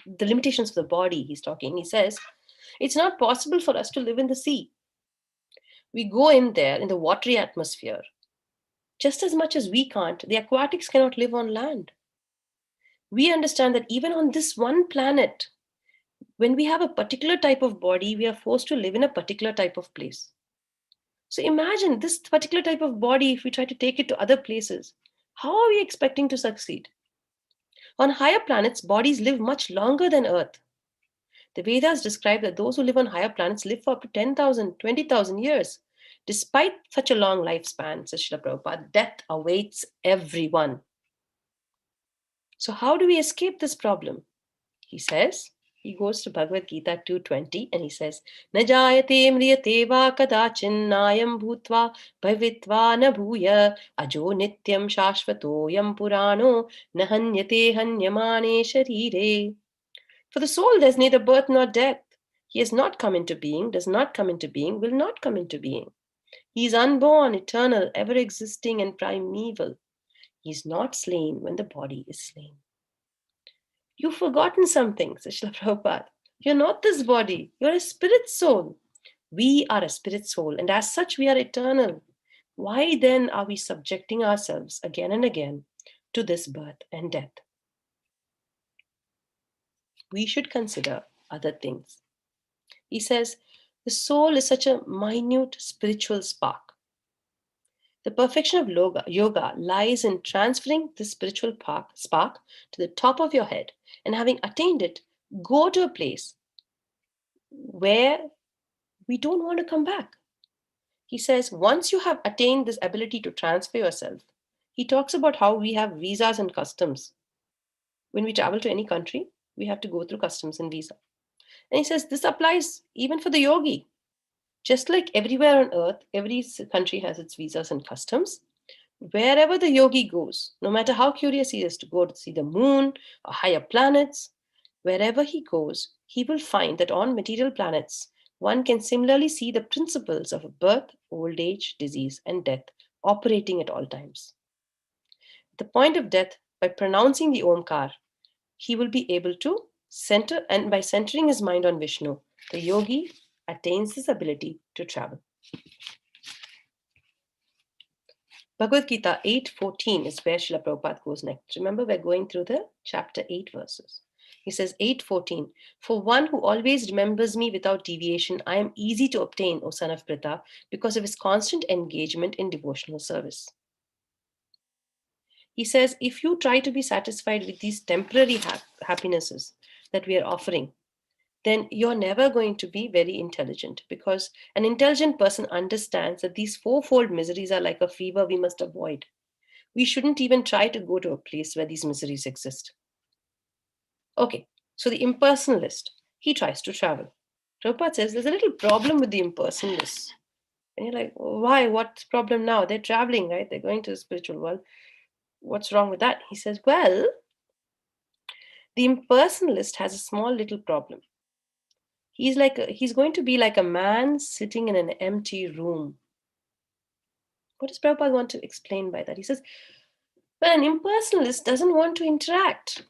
[SPEAKER 1] the limitations of the body he's talking. He says, it's not possible for us to live in the sea. We go in there in the watery atmosphere. Just as much as we can't, the aquatics cannot live on land. We understand that even on this one planet, when we have a particular type of body, we are forced to live in a particular type of place. So imagine this particular type of body, if we try to take it to other places, how are we expecting to succeed? On higher planets, bodies live much longer than Earth. The Vedas describe that those who live on higher planets live for up to 10,000, 20,000 years. Despite such a long lifespan, says Srila Prabhupada, death awaits everyone. So how do we escape this problem? He says, he goes to Bhagavad-Gita 2:20 and he says, "Na jayate mriyate va kadachin nayam bhutva bhavitva na bhuya ajo nityam shashvatoyam purano na hanyate hanyamane sharire." For the soul there's neither birth nor death. He has not come into being, does not come into being, will not come into being. He is unborn, eternal, ever existing and primeval. He is not slain when the body is slain. You've forgotten something, says Srila Prabhupada. You're not this body. You're a spirit soul. We are a spirit soul, and as such, we are eternal. Why then are we subjecting ourselves again and again to this birth and death? We should consider other things. He says, the soul is such a minute spiritual spark. The perfection of yoga lies in transferring this spiritual spark to the top of your head, and having attained it, go to a place where we don't want to come back. He says, once you have attained this ability to transfer yourself, he talks about how we have visas and customs. When we travel to any country, we have to go through customs and visa. And he says this applies even for the yogi. Just like everywhere on earth, every country has its visas and customs. Wherever the yogi goes, no matter how curious he is to go to see the moon or higher planets, wherever he goes, he will find that on material planets, one can similarly see the principles of birth, old age, disease, and death operating at all times. At the point of death, by pronouncing the Omkar, he will be able to center, and by centering his mind on Vishnu, the yogi attains this ability to travel. Bhagavad-Gita 8:14 is where Srila Prabhupada goes next. Remember, we're going through the chapter 8 verses. He says 8:14, "For one who always remembers me without deviation, I am easy to obtain, O son of Pritha, because of his constant engagement in devotional service." He says, if you try to be satisfied with these temporary happinesses that we are offering, then you're never going to be very intelligent, because an intelligent person understands that these fourfold miseries are like a fever we must avoid. We shouldn't even try to go to a place where these miseries exist. Okay, so the impersonalist, he tries to travel. Prabhupada says there's a little problem with the impersonalists. And you're like, why? What's the problem now? They're traveling, right? They're going to the spiritual world. What's wrong with that? He says, well, the impersonalist has a small little problem. He's going to be like a man sitting in an empty room. What does Prabhupada want to explain by that? He says, well, an impersonalist doesn't want to interact.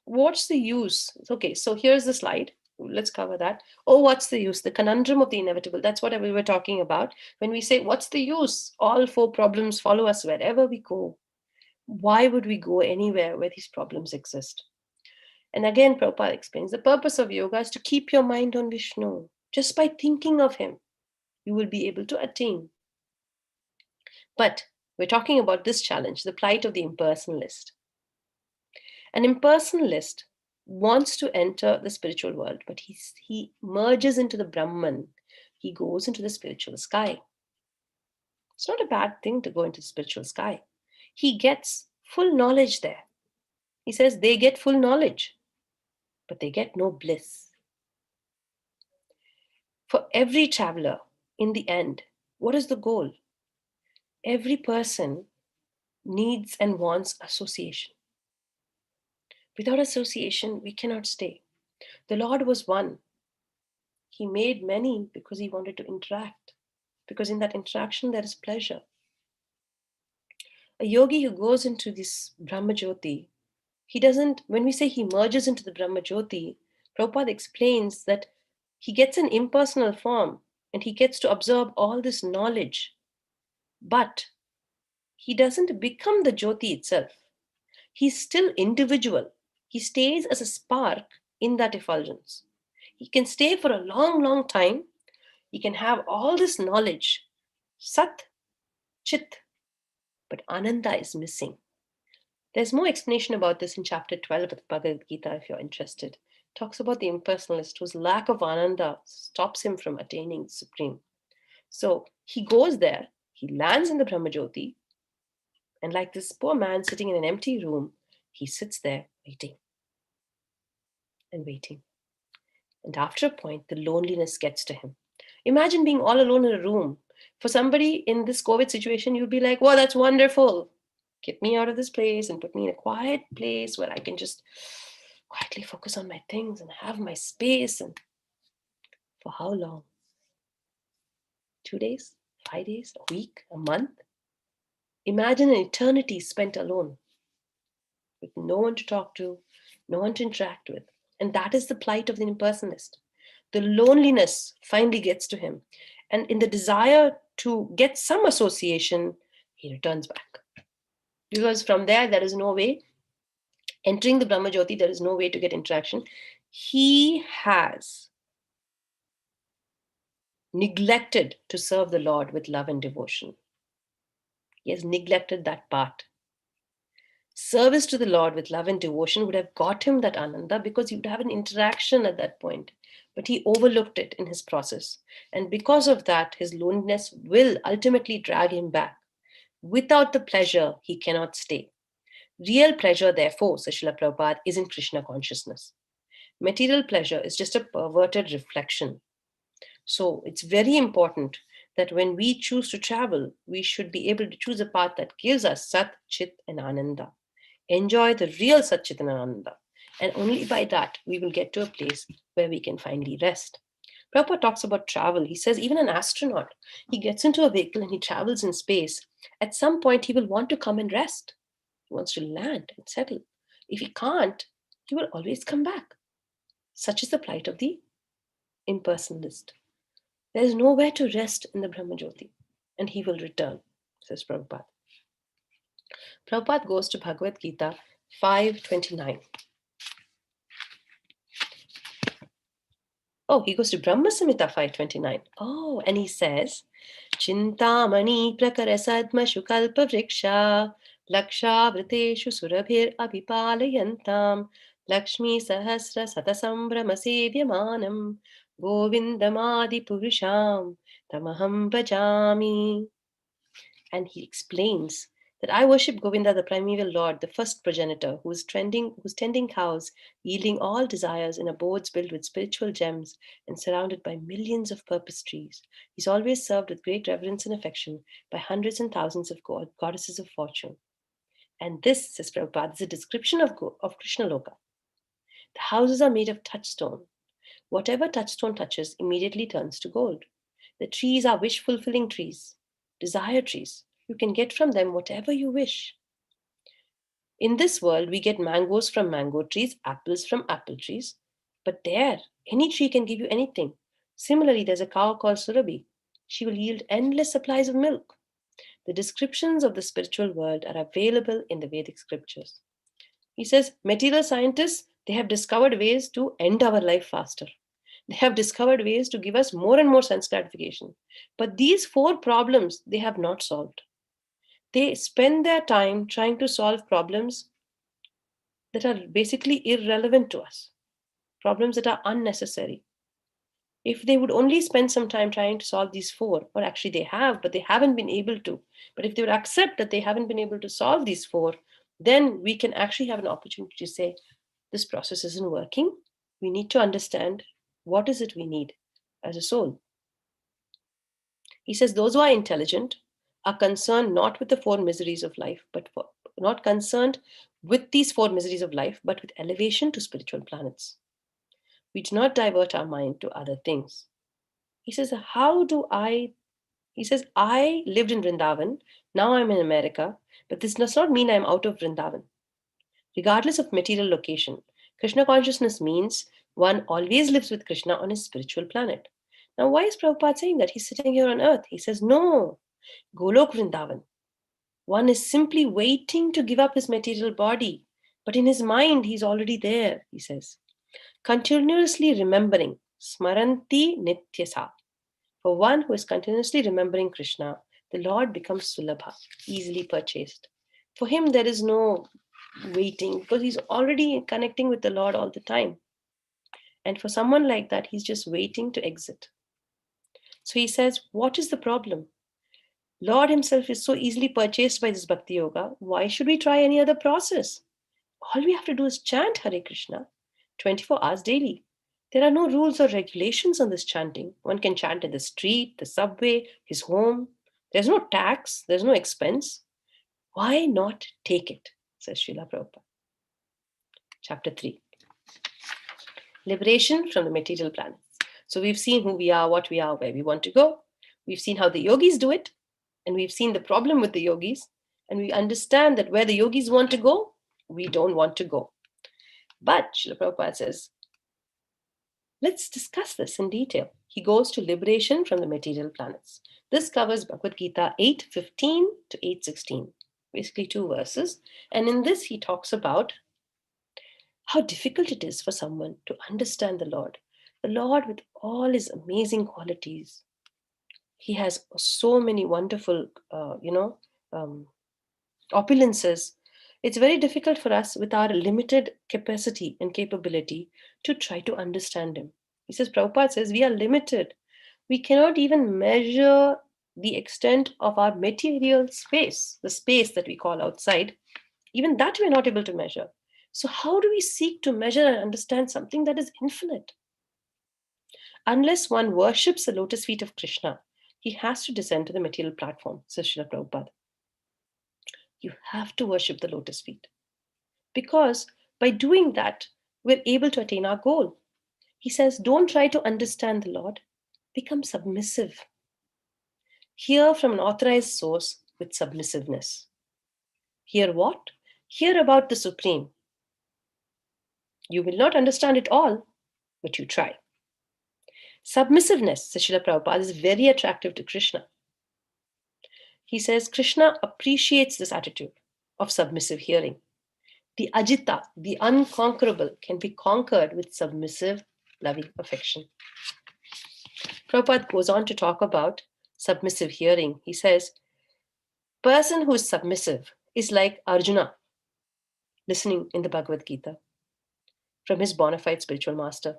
[SPEAKER 1] What's the use? Okay, so here's the slide. Let's cover that. Oh, what's the use? The conundrum of the inevitable. That's what we were talking about. When we say, what's the use? All four problems follow us wherever we go. Why would we go anywhere where these problems exist? And again, Prabhupada explains the purpose of yoga is to keep your mind on Vishnu. Just by thinking of him, you will be able to attain. But we're talking about this challenge, the plight of the impersonalist. An impersonalist wants to enter the spiritual world, but he merges into the Brahman. He goes into the spiritual sky. It's not a bad thing to go into the spiritual sky. He gets full knowledge there. He says they get full knowledge, but they get no bliss. For every traveler, in the end, what is the goal? Every person needs and wants association. Without association, we cannot stay. The Lord was one. He made many because he wanted to interact, because in that interaction there is pleasure. A yogi who goes into this Brahma Jyoti, he doesn't, when we say he merges into the Brahma Jyoti, Prabhupada explains that he gets an impersonal form and he gets to absorb all this knowledge, but he doesn't become the Jyoti itself. He's still individual. He stays as a spark in that effulgence. He can stay for a long, long time. He can have all this knowledge, Sat, Chit, but Ananda is missing. There's more explanation about this in chapter 12 of Bhagavad Gita if you're interested. It talks about the impersonalist whose lack of Ananda stops him from attaining the Supreme. So he goes there, he lands in the Brahmajyoti, and like this poor man sitting in an empty room, he sits there waiting and waiting. And after a point, the loneliness gets to him. Imagine being all alone in a room. For somebody in this COVID situation, you'd be like, "Well, that's wonderful. Get me out of this place and put me in a quiet place where I can just quietly focus on my things and have my space." And for how long? 2 days? 5 days? A week? A month? Imagine an eternity spent alone with no one to talk to, no one to interact with. And that is the plight of the impersonalist. The loneliness finally gets to him. And in the desire to get some association, he returns back. Because from there is no way. Entering the Brahmajyoti, there is no way to get interaction. He has neglected to serve the Lord with love and devotion. He has neglected that part. Service to the Lord with love and devotion would have got him that ananda because he would have an interaction at that point. But he overlooked it in his process. And because of that, his loneliness will ultimately drag him back. Without the pleasure, he cannot stay. Real pleasure, therefore, says Srila Prabhupada, is in Krishna consciousness. Material pleasure is just a perverted reflection. So it's very important that when we choose to travel, we should be able to choose a path that gives us Sat, Chit, and Ananda. Enjoy the real Sat, Chit, and Ananda. And only by that, we will get to a place where we can finally rest. Prabhupada talks about travel. He says even an astronaut, he gets into a vehicle and he travels in space. At some point, he will want to come and rest. He wants to land and settle. If he can't, he will always come back. Such is the plight of the impersonalist. There is nowhere to rest in the Brahmajyoti, and he will return, says Prabhupada. Prabhupada goes to Bhagavad-Gita 5:29. Oh, he goes to Brahma Samhita 5:29. Oh, and he says, Chintamani prakarasadma shukalpa vriksha laksha vriteshu surabhir abhipalayantam lakshmi sahasra satasambhrama sevyamanam govindamadi purusham tamaham bhajami. And he explains that I worship Govinda, the primeval Lord, the first progenitor, who's tending cows, yielding all desires in abodes built with spiritual gems and surrounded by millions of purpose trees. He's always served with great reverence and affection by hundreds and thousands of goddesses of fortune. And this, says Prabhupada, is a description of Krishna Loka. The houses are made of touchstone. Whatever touchstone touches immediately turns to gold. The trees are wish-fulfilling trees, desire trees. You can get from them whatever you wish. In this world, we get mangoes from mango trees, apples from apple trees. But there, any tree can give you anything. Similarly, there's a cow called Surabhi. She will yield endless supplies of milk. The descriptions of the spiritual world are available in the Vedic scriptures. He says, material scientists, they have discovered ways to end our life faster. They have discovered ways to give us more and more sense gratification. But these 4 problems, they have not solved. They spend their time trying to solve problems that are basically irrelevant to us, problems that are unnecessary. If they would only spend some time trying to solve these 4, or actually they have, but they haven't been able to, but if they would accept that they haven't been able to solve these 4, then we can actually have an opportunity to say, this process isn't working. We need to understand what is it we need as a soul. He says those who are intelligent are concerned not with the 4 miseries of life, not concerned with these 4 miseries of life, but with elevation to spiritual planets. We do not divert our mind to other things. He says, He says, I lived in Vrindavan, now I'm in America, but this does not mean I'm out of Vrindavan. Regardless of material location, Krishna consciousness means one always lives with Krishna on his spiritual planet. Now, why is Prabhupada saying that? He's sitting here on earth. He says, no, Golok Vrindavan. One is simply waiting to give up his material body, but in his mind, he's already there, he says. Continuously remembering, smaranti nityasa. For one who is continuously remembering Krishna, the Lord becomes sulabha, easily purchased. For him, there is no waiting because he's already connecting with the Lord all the time. And for someone like that, he's just waiting to exit. So he says, what is the problem? Lord himself is so easily purchased by this bhakti yoga. Why should we try any other process? All we have to do is chant Hare Krishna 24 hours daily. There are no rules or regulations on this chanting. One can chant in the street, the subway, his home. There's no tax, there's no expense. Why not take it? Says Srila Prabhupada. Chapter 3. Liberation from the material planets. So we've seen who we are, what we are, where we want to go. We've seen how the yogis do it. And we've seen the problem with the yogis. And we understand that where the yogis want to go, we don't want to go. But Srila Prabhupada says, let's discuss this in detail. He goes to liberation from the material planets. This covers Bhagavad-Gita 8:15 to 8:16, basically 2 verses. And in this, he talks about how difficult it is for someone to understand the Lord. The Lord, with all his amazing qualities, he has so many wonderful, opulences. It's very difficult for us with our limited capacity and capability to try to understand him. He says, Prabhupada says, we are limited. We cannot even measure the extent of our material space, the space that we call outside. Even that we're not able to measure. So how do we seek to measure and understand something that is infinite? Unless one worships the lotus feet of Krishna, he has to descend to the material platform, says Srila Prabhupada. You have to worship the lotus feet. Because by doing that, we're able to attain our goal. He says, don't try to understand the Lord, become submissive. Hear from an authorized source with submissiveness. Hear what? Hear about the Supreme. You will not understand it all, but you try. Submissiveness, says Srila Prabhupada, is very attractive to Krishna. He says Krishna appreciates this attitude of submissive hearing. The Ajita, the unconquerable, can be conquered with submissive, loving affection. Prabhupada goes on to talk about submissive hearing. He says, person who is submissive is like Arjuna listening in the Bhagavad-Gita from his bona fide spiritual master.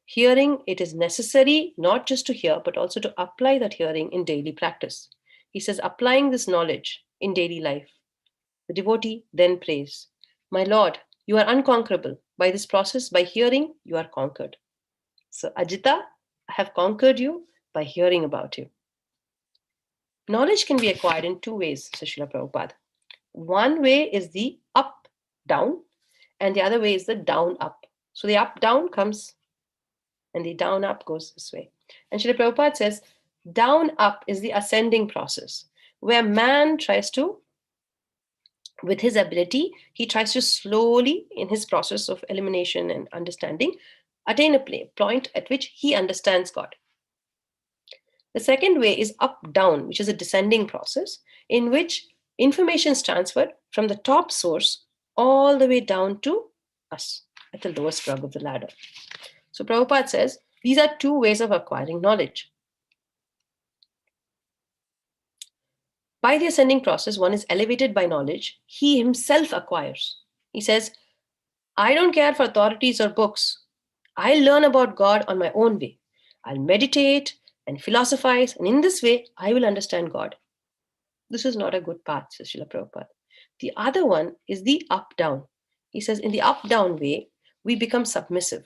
[SPEAKER 1] Hearing, it is necessary not just to hear, but also to apply that hearing in daily practice. He says, applying this knowledge in daily life. The devotee then prays, my Lord, you are unconquerable. By this process, by hearing, you are conquered. So, Ajita, I have conquered you by hearing about you. Knowledge can be acquired in 2 ways, says Srila Prabhupada. One way is the up-down, and the other way is the down-up. So the up-down comes, and the down-up goes this way. And Srila Prabhupada says, down-up is the ascending process, where man tries to, with his ability, he tries to slowly, in his process of elimination and understanding, attain a point at which he understands God. The second way is up-down, which is a descending process in which information is transferred from the top source all the way down to us at the lowest rung of the ladder. So Prabhupada says these are 2 ways of acquiring knowledge. By the ascending process, one is elevated by knowledge. He himself acquires. He says, I don't care for authorities or books. I'll learn about God on my own way. I'll meditate and philosophize, and in this way, I will understand God. This is not a good path, says Srila Prabhupada. The other one is the up-down. He says, in the up-down way, we become submissive,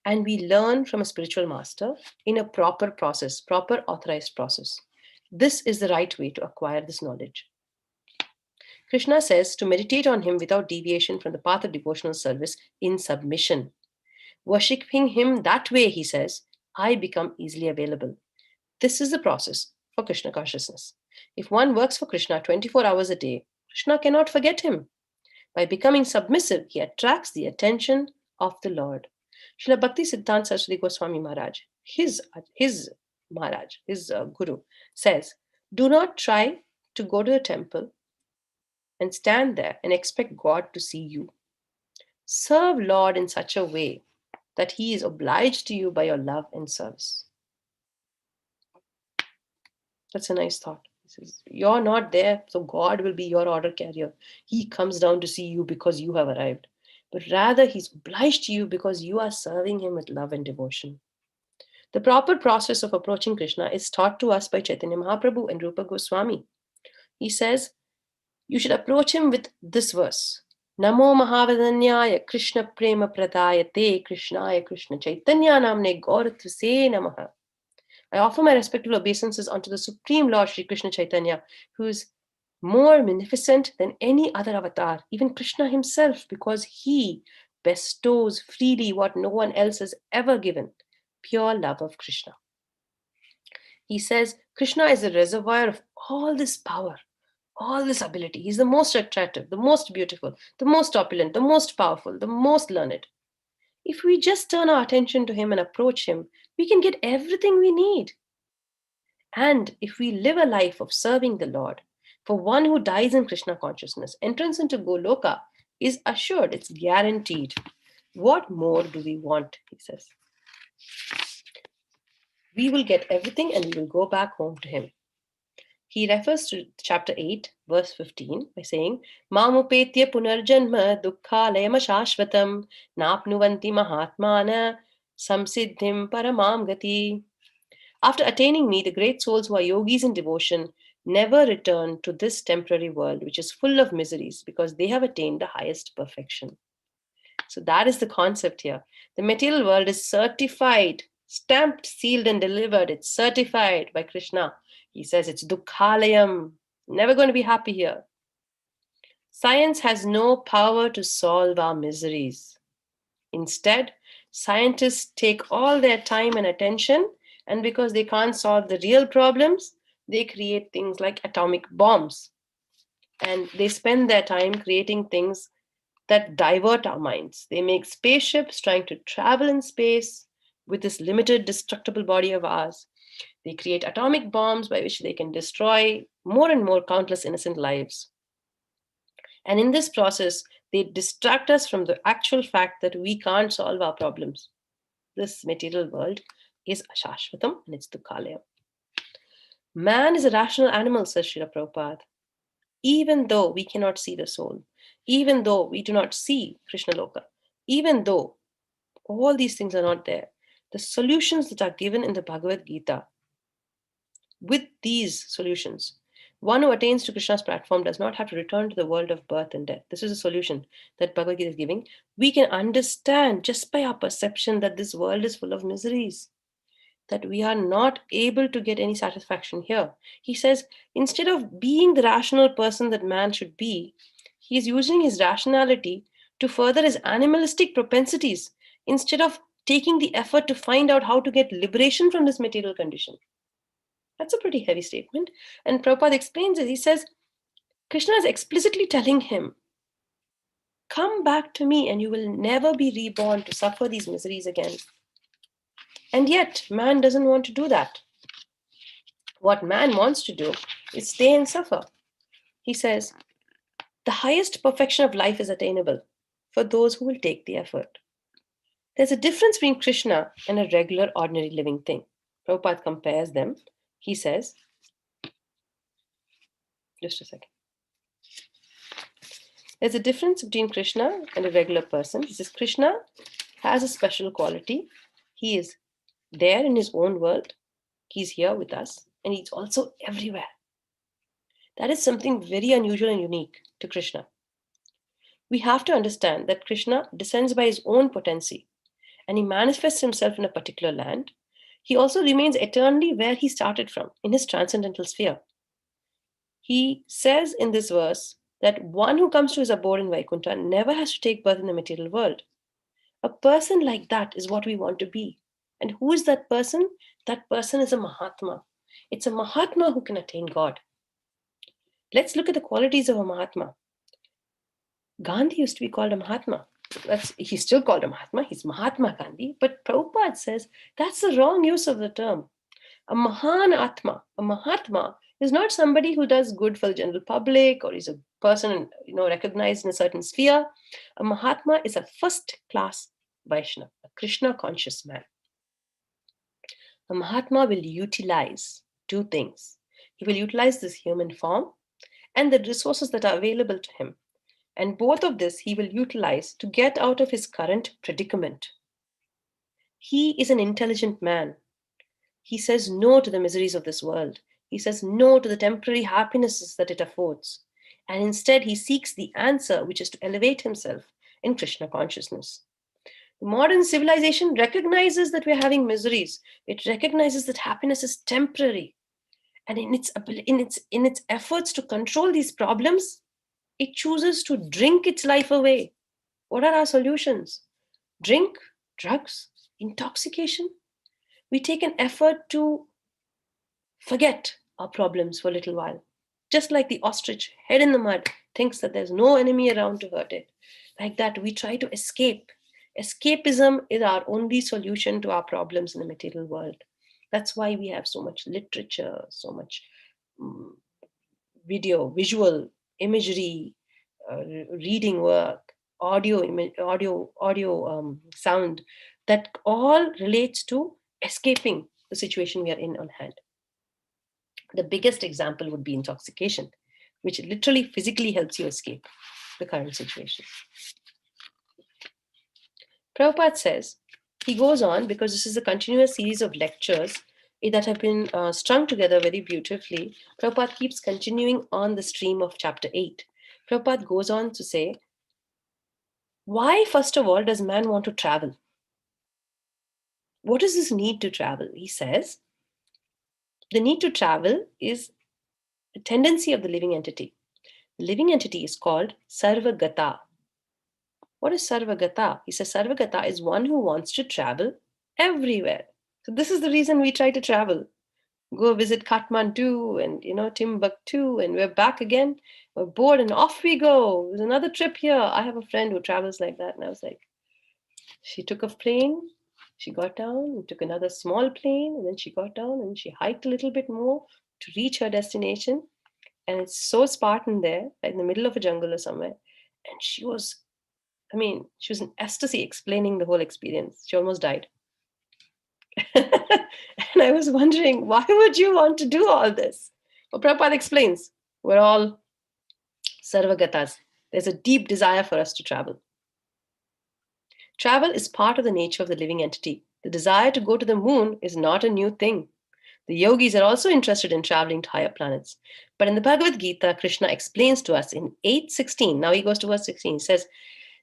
[SPEAKER 1] and we learn from a spiritual master in a proper process, proper authorized process. This is the right way to acquire this knowledge. Krishna says to meditate on him without deviation from the path of devotional service in submission. Worshipping him that way, he says, I become easily available. This is the process for Krishna consciousness. If one works for Krishna 24 hours a day, Krishna cannot forget him. By becoming submissive, he attracts the attention of the Lord. Srila Bhakti Siddhanta Saraswati Goswami Maharaj, his guru, says, do not try to go to the temple and stand there and expect God to see you. Serve Lord in such a way that he is obliged to you by your love and service. That's a nice thought. He says, you're not there, so God will be your order carrier. He comes down to see you because you have arrived. But rather, he's obliged to you because you are serving him with love and devotion. The proper process of approaching Krishna is taught to us by Chaitanya Mahaprabhu and Rupa Goswami. He says, you should approach him with this verse. Namo Mahavadanyaya Krishna Prema Pradayate Krishnaya Krishna Chaitanya Namne Gauratvase Namaha. I offer my respectful obeisances unto the Supreme Lord Sri Krishna Chaitanya, who is more magnificent than any other avatar, even Krishna himself, because he bestows freely what no one else has ever given, pure love of Krishna. He says Krishna is the reservoir of all this power, all this ability. He's the most attractive, the most beautiful, the most opulent, the most powerful, the most learned. If we just turn our attention to him and approach him, we can get everything we need. And if we live a life of serving the Lord, for one who dies in Krishna consciousness, entrance into Goloka is assured, it's guaranteed. What more do we want, he says. We will get everything and we will go back home to him. He refers to chapter 8, verse 15 by saying, Mamupetya punarjanma dukkhalayama shashvatam napnuvanti mahatmana samsiddhim paramam gati. After attaining me, the great souls who are yogis in devotion never return to this temporary world, which is full of miseries, because they have attained the highest perfection. So that is the concept here. The material world is certified, stamped, sealed, and delivered. It's certified by Krishna. He says it's dukkhalayam, never going to be happy here. Science has no power to solve our miseries. Instead, scientists take all their time and attention, and because they can't solve the real problems, they create things like atomic bombs. And they spend their time creating things that divert our minds. They make spaceships trying to travel in space with this limited destructible body of ours. They create atomic bombs by which they can destroy more and more countless innocent lives. And in this process, they distract us from the actual fact that we can't solve our problems. This material world is ashashvatam and it's dukkhalayam. Man is a rational animal, says Srila Prabhupada. Even though we cannot see the soul, even though we do not see Krishna Loka, even though all these things are not there, the solutions that are given in the Bhagavad-Gita, with these solutions, one who attains to Krishna's platform does not have to return to the world of birth and death. This is a solution that Bhagavad-Gita is giving. We can understand just by our perception that this world is full of miseries, that we are not able to get any satisfaction here. He says, instead of being the rational person that man should be, he is using his rationality to further his animalistic propensities instead of taking the effort to find out how to get liberation from this material condition. That's a pretty heavy statement. And Prabhupada explains it. He says, Krishna is explicitly telling him, come back to me and you will never be reborn to suffer these miseries again. And yet, man doesn't want to do that. What man wants to do is stay and suffer. He says, the highest perfection of life is attainable for those who will take the effort. There's a difference between Krishna and a regular, ordinary living thing. Prabhupada compares them. He says, just a second. There's a difference between Krishna and a regular person. He says, Krishna has a special quality. He is there in his own world. He's here with us, and he's also everywhere. That is something very unusual and unique to Krishna. We have to understand that Krishna descends by his own potency, and he manifests himself in a particular land. He also remains eternally where he started from, in his transcendental sphere. He says in this verse that one who comes to his abode in Vaikuntha never has to take birth in the material world. A person like that is what we want to be. And who is that person? That person is a Mahatma. It's a Mahatma who can attain God. Let's look at the qualities of a Mahatma. Gandhi used to be called a Mahatma. He's still called a Mahatma. He's Mahatma Gandhi. But Prabhupada says that's the wrong use of the term. A Mahan Atma, a Mahatma, is not somebody who does good for the general public or is a person recognized in a certain sphere. A Mahatma is a first-class Vaishnava, a Krishna conscious man. A Mahatma will utilize two things. He will utilize this human form and the resources that are available to him. And both of this he will utilize to get out of his current predicament. He is an intelligent man. He says no to the miseries of this world. He says no to the temporary happinesses that it affords. And instead, he seeks the answer, which is to elevate himself in Krishna consciousness. Modern civilization recognizes that we're having miseries. It recognizes that happiness is temporary. And in its efforts to control these problems, it chooses to drink its life away. What are our solutions? Drink, drugs, intoxication. We take an effort to forget our problems for a little while. Just like the ostrich, head in the mud, thinks that there's no enemy around to hurt it. Like that, we try to escape. Escapism is our only solution to our problems in the material world. That's why we have so much literature, so much visual imagery, reading work, audio, sound, that all relates to escaping the situation we are in on hand. The biggest example would be intoxication, which literally physically helps you escape the current situation. Prabhupada says, he goes on because this is a continuous series of lectures that have been strung together very beautifully. Prabhupada keeps continuing on the stream of chapter 8. Prabhupada goes on to say, why, first of all, does man want to travel? What is this need to travel? He says, the need to travel is a tendency of the living entity. The living entity is called Sarvagata. What is Sarvagata? He says Sarvagata is one who wants to travel everywhere. So this is the reason we try to travel. Go visit Kathmandu and Timbuktu, and we're back again. We're bored and off we go. There's another trip here. I have a friend who travels like that, and I was like, she took a plane, she got down and took another small plane, and then she got down and she hiked a little bit more to reach her destination. And it's so Spartan there, like in the middle of a jungle or somewhere. And she was in ecstasy explaining the whole experience. She almost died. And I was wondering, why would you want to do all this? Well, Prabhupada explains, we're all Sarvagatas. There's a deep desire for us to travel. Travel is part of the nature of the living entity. The desire to go to the moon is not a new thing. The yogis are also interested in traveling to higher planets. But in the Bhagavad-Gita, Krishna explains to us in 8:16, now he goes to verse 16, he says,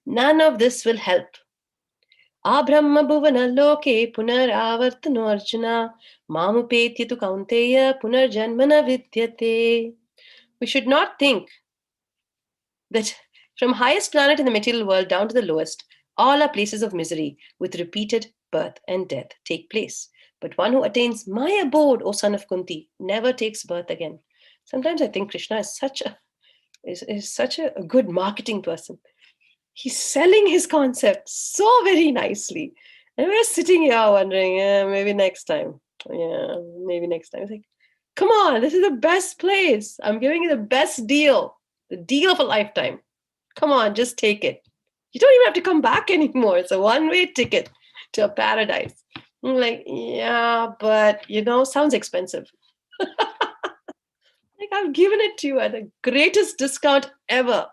[SPEAKER 1] none of this will help. Abrahma bhuvana loke punar avartano arjuna mamupetyatu kaunteya punar janmana vidyate. We should not think that from highest planet in the material world down to the lowest, all are places of misery with repeated birth and death take place. But one who attains my abode, O son of Kunti, never takes birth again. Sometimes I think Krishna is such a good marketing person. He's selling his concept so very nicely. And we're sitting here wondering, maybe next time. Yeah, maybe next time. It's like, come on, this is the best place. I'm giving you the best deal, the deal of a lifetime. Come on, just take it. You don't even have to come back anymore. It's a one-way ticket to a paradise. I'm like, yeah, but sounds expensive. Like, I've given it to you at the greatest discount ever.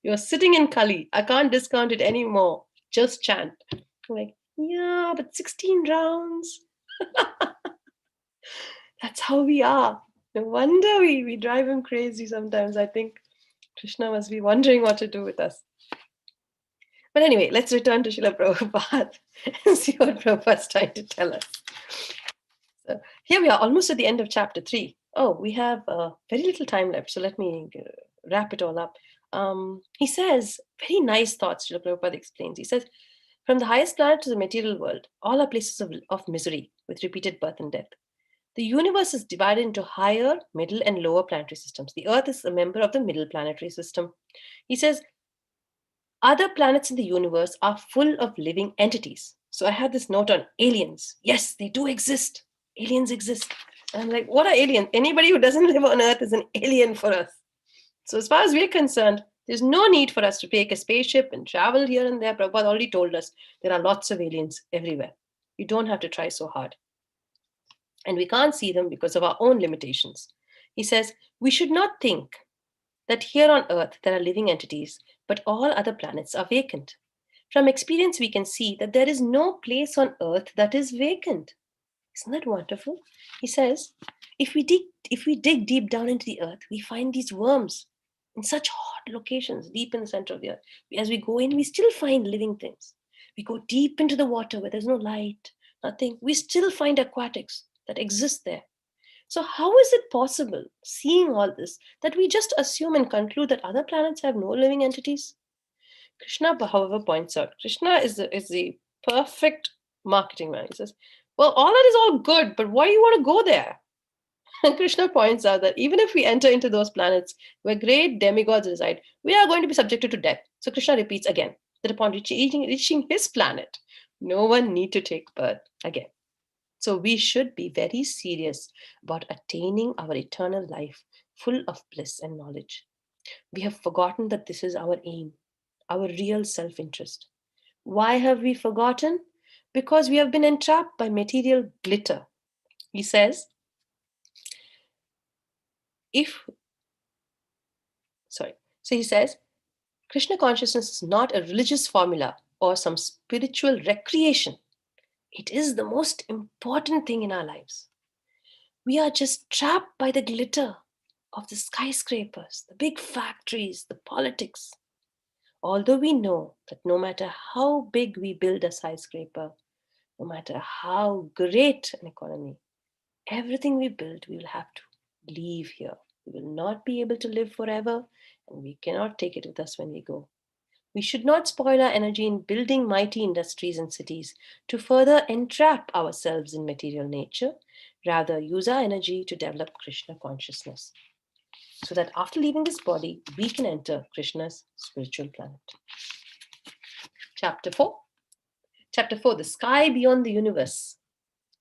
[SPEAKER 1] You're sitting in Kali. I can't discount it anymore. Just chant. I'm like, yeah, but 16 rounds. That's how we are. No wonder we drive him crazy sometimes. I think Krishna must be wondering what to do with us. But anyway, let's return to Srila Prabhupada and see what Prabhupada's trying to tell us. So here we are, almost at the end of chapter 3. Oh, we have very little time left, so let me wrap it all up. He says, very nice thoughts, Srila Prabhupada explains. He says, from the highest planet to the material world, all are places of misery with repeated birth and death. The universe is divided into higher, middle, and lower planetary systems. The Earth is a member of the middle planetary system. He says, other planets in the universe are full of living entities. So I had this note on aliens. Yes, they do exist. Aliens exist. And I'm like, what are aliens? Anybody who doesn't live on Earth is an alien for us. So as far as we're concerned, there's no need for us to take a spaceship and travel here and there. Prabhupada already told us there are lots of aliens everywhere. You don't have to try so hard. And we can't see them because of our own limitations. He says, we should not think that here on Earth there are living entities, but all other planets are vacant. From experience, we can see that there is no place on Earth that is vacant. Isn't that wonderful? He says, if we dig deep down into the earth, we find these worms in such hot locations, deep in the center of the earth. As we go in, we still find living things. We go deep into the water where there's no light, nothing. We still find aquatics that exist there. So how is it possible, seeing all this, that we just assume and conclude that other planets have no living entities? Krishna, however, points out, Krishna is the perfect marketing man. He says, well, all that is all good, but why do you want to go there? And Krishna points out that even if we enter into those planets where great demigods reside, we are going to be subjected to death. So Krishna repeats again that upon reaching his planet, no one need to take birth again. So we should be very serious about attaining our eternal life full of bliss and knowledge. We have forgotten that this is our aim, our real self-interest. Why have we forgotten? Because we have been entrapped by material glitter. He says, he says, Krishna consciousness is not a religious formula or some spiritual recreation. It is the most important thing in our lives. We are just trapped by the glitter of the skyscrapers, the big factories, the politics. Although we know that no matter how big we build a skyscraper, no matter how great an economy, everything we build, we will have to leave here. We will not be able to live forever, and we cannot take it with us when we go. We should not spoil our energy in building mighty industries and cities to further entrap ourselves in material nature. Rather, use our energy to develop Krishna consciousness, so that after leaving this body, we can enter Krishna's spiritual planet. Chapter 4. Chapter 4, the sky beyond the universe.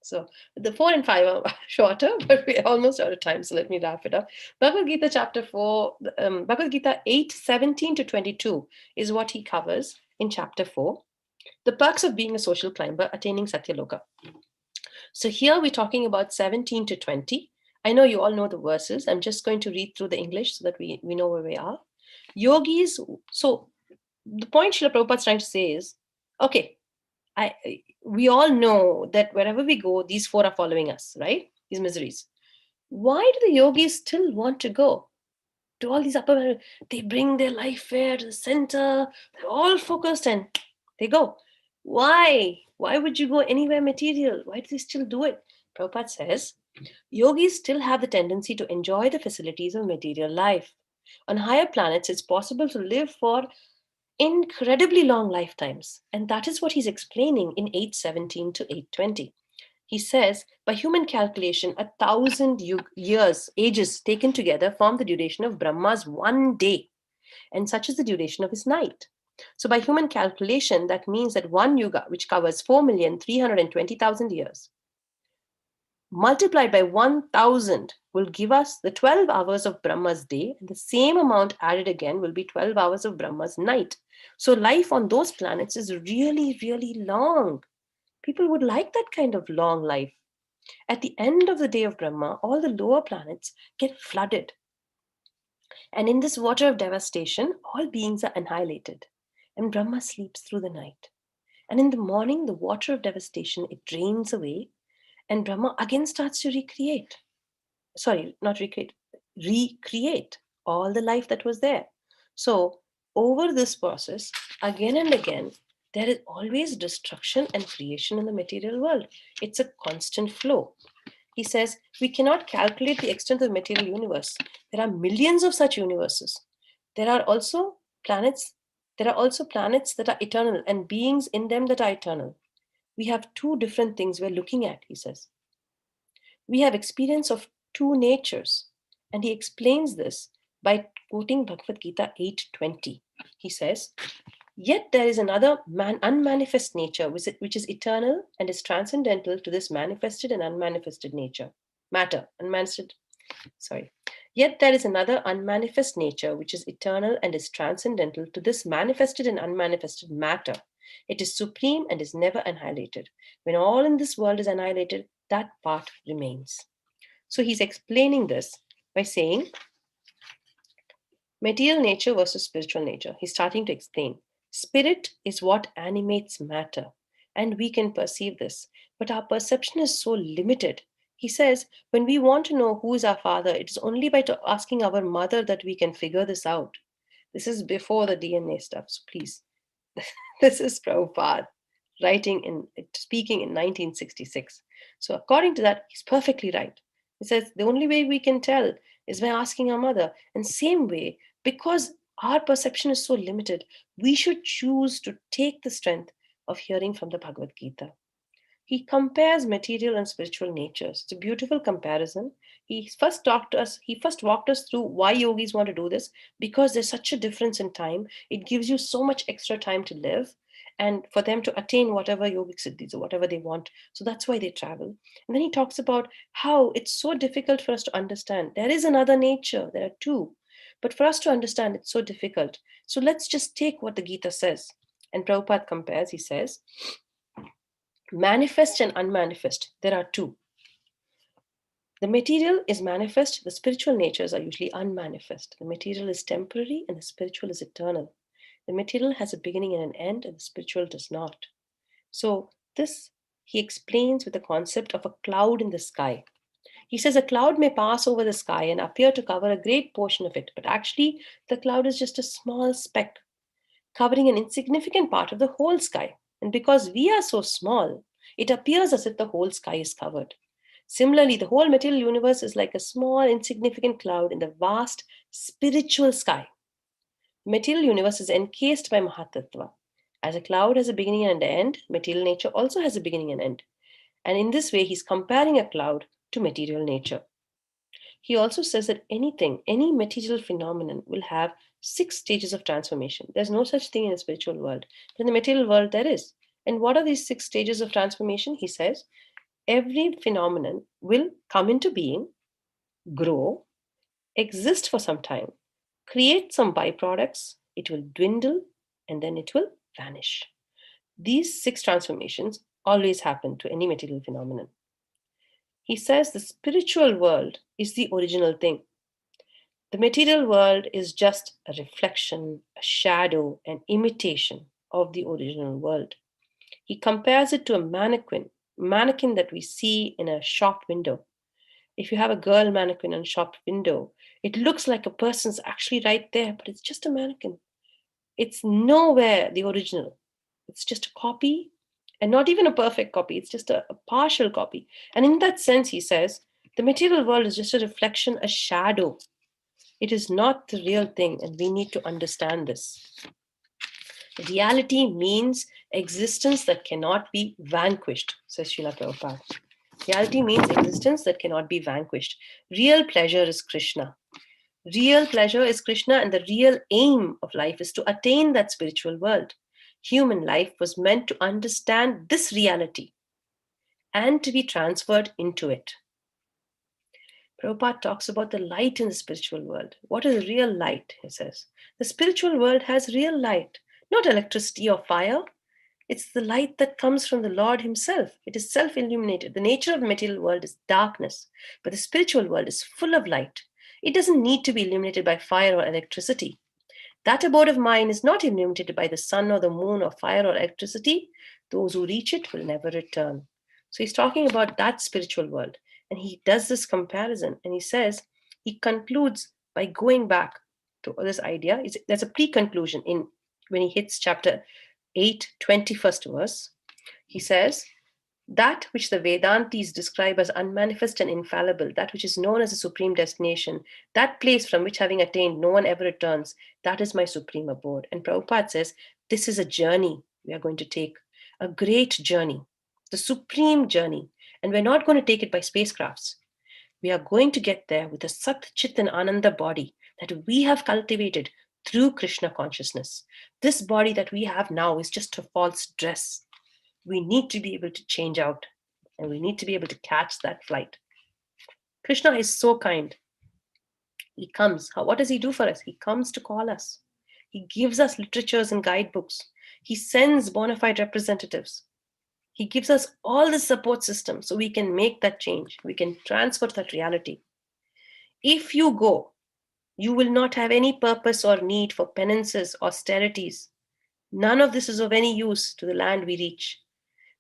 [SPEAKER 1] So the 4 and 5 are shorter, but we're almost out of time, so let me wrap it up. Bhagavad-Gita chapter 4, Bhagavad-Gita 8:17 to 22 is what he covers in chapter 4. The perks of being a social climber, attaining Satyaloka. So here we're talking about 17 to 20. I know you all know the verses. I'm just going to read through the English so that we know where we are. Yogis, so the point Srila Prabhupada is trying to say is, okay, we all know that wherever we go, these 4 are following us, right? These miseries. Why do the yogis still want to go to all these upper? They bring their life fair to the center. They're all focused and they go. Why? Why would you go anywhere material? Why do they still do it? Prabhupada says, yogis still have the tendency to enjoy the facilities of material life. On higher planets, it's possible to live for incredibly long lifetimes. And that is what he's explaining in 8:17 to 8:20. He says, by human calculation, 1,000 ages taken together form the duration of Brahma's one day. And such is the duration of his night. So by human calculation, that means that one yuga, which covers 4,320,000 years, multiplied by 1,000 will give us the 12 hours of Brahma's day, and the same amount added again will be 12 hours of Brahma's night. So life on those planets is really, really long. People would like that kind of long life. At the end of the day of Brahma, all the lower planets get flooded. And in this water of devastation, all beings are annihilated. And Brahma sleeps through the night. And in the morning, the water of devastation, it drains away. And Brahma again starts to recreate all the life that was there. So over this process, again and again, there is always destruction and creation in the material world. It's a constant flow. He says, we cannot calculate the extent of the material universe. There are millions of such universes. There are also planets that are eternal and beings in them that are eternal. We have 2 different things we're looking at, he says. We have experience of 2 natures. And he explains this by quoting Bhagavad-Gita 8:20. He says, yet there is another unmanifest nature which is eternal and is transcendental to this manifested and unmanifested nature. Yet there is another unmanifest nature which is eternal and is transcendental to this manifested and unmanifested matter. It is supreme and is never annihilated. When all in this world is annihilated, that part remains. So he's explaining this by saying material nature versus spiritual nature. He's starting to explain. Spirit is what animates matter, and we can perceive this. But our perception is so limited He says, when we want to know who is our father, it is only by asking our mother that we can figure this out. This is before the DNA stuff, so please. This is Prabhupada speaking in 1966. So according to that, he's perfectly right. He says the only way we can tell is by asking our mother. And same way, because our perception is so limited, we should choose to take the strength of hearing from the Bhagavad-Gita. He compares material and spiritual natures. It's a beautiful comparison. He first walked us through why yogis want to do this, because there's such a difference in time. It gives you so much extra time to live and for them to attain whatever yogic siddhis or whatever they want. So that's why they travel. And then he talks about how it's so difficult for us to understand. There is another nature, there are two. But for us to understand, it's so difficult. So let's just take what the Gita says. And Prabhupada compares, he says, manifest and unmanifest, there are two. The material is manifest, the spiritual natures are usually unmanifest. The material is temporary and the spiritual is eternal. The material has a beginning and an end, and the spiritual does not. So, this he explains with the concept of a cloud in the sky. He says a cloud may pass over the sky and appear to cover a great portion of it, but actually, the cloud is just a small speck covering an insignificant part of the whole sky. And because we are so small, it appears as if the whole sky is covered. Similarly, the whole material universe is like a small, insignificant cloud in the vast spiritual sky. The material universe is encased by Mahatattva. As a cloud has a beginning and an end, material nature also has a beginning and end. And in this way, he's comparing a cloud to material nature. He also says that any material phenomenon will have 6 stages of transformation. There's no such thing in the spiritual world. But in the material world, there is. And what are these 6 stages of transformation? He says, every phenomenon will come into being, grow, exist for some time, create some byproducts, it will dwindle, and then it will vanish. These 6 transformations always happen to any material phenomenon. He says the spiritual world is the original thing. The material world is just a reflection, a shadow, an imitation of the original world. He compares it to a mannequin that we see in a shop window. If you have a girl mannequin in a shop window, it looks like a person's actually right there, but it's just a mannequin. It's nowhere the original. It's just a copy, and not even a perfect copy. It's just a partial copy. And in that sense, he says, the material world is just a reflection, a shadow. It is not the real thing, and we need to understand this. Reality means existence that cannot be vanquished, says Srila Prabhupada. Reality means existence that cannot be vanquished. Real pleasure is Krishna. Real pleasure is Krishna, and the real aim of life is to attain that spiritual world. Human life was meant to understand this reality and to be transferred into it. Prabhupada talks about the light in the spiritual world. What is real light? He says. The spiritual world has real light, not electricity or fire. It's the light that comes from the Lord himself. It is self-illuminated. The nature of the material world is darkness, but the spiritual world is full of light. It doesn't need to be illuminated by fire or electricity. That abode of mine is not illuminated by the sun or the moon or fire or electricity. Those who reach it will never return. So he's talking about that spiritual world. And he does this comparison. And he says, he concludes by going back to this idea. There's a pre-conclusion when he hits chapter 8, 21st verse. He says, that which the Vedantis describe as unmanifest and infallible, that which is known as a supreme destination, that place from which having attained no one ever returns, that is my supreme abode. And Prabhupada says, this is a journey we are going to take, a great journey, the supreme journey. And we're not going to take it by spacecrafts. We are going to get there with a Sat, Chit and Ananda body that we have cultivated through Krishna consciousness. This body that we have now is just a false dress. We need to be able to change out, and we need to be able to catch that flight. Krishna is so kind. He comes. What does he do for us? He comes to call us. He gives us literatures and guidebooks. He sends bona fide representatives. He gives us all the support system so we can make that change. We can transfer that reality. If you go, you will not have any purpose or need for penances, austerities. None of this is of any use to the land we reach.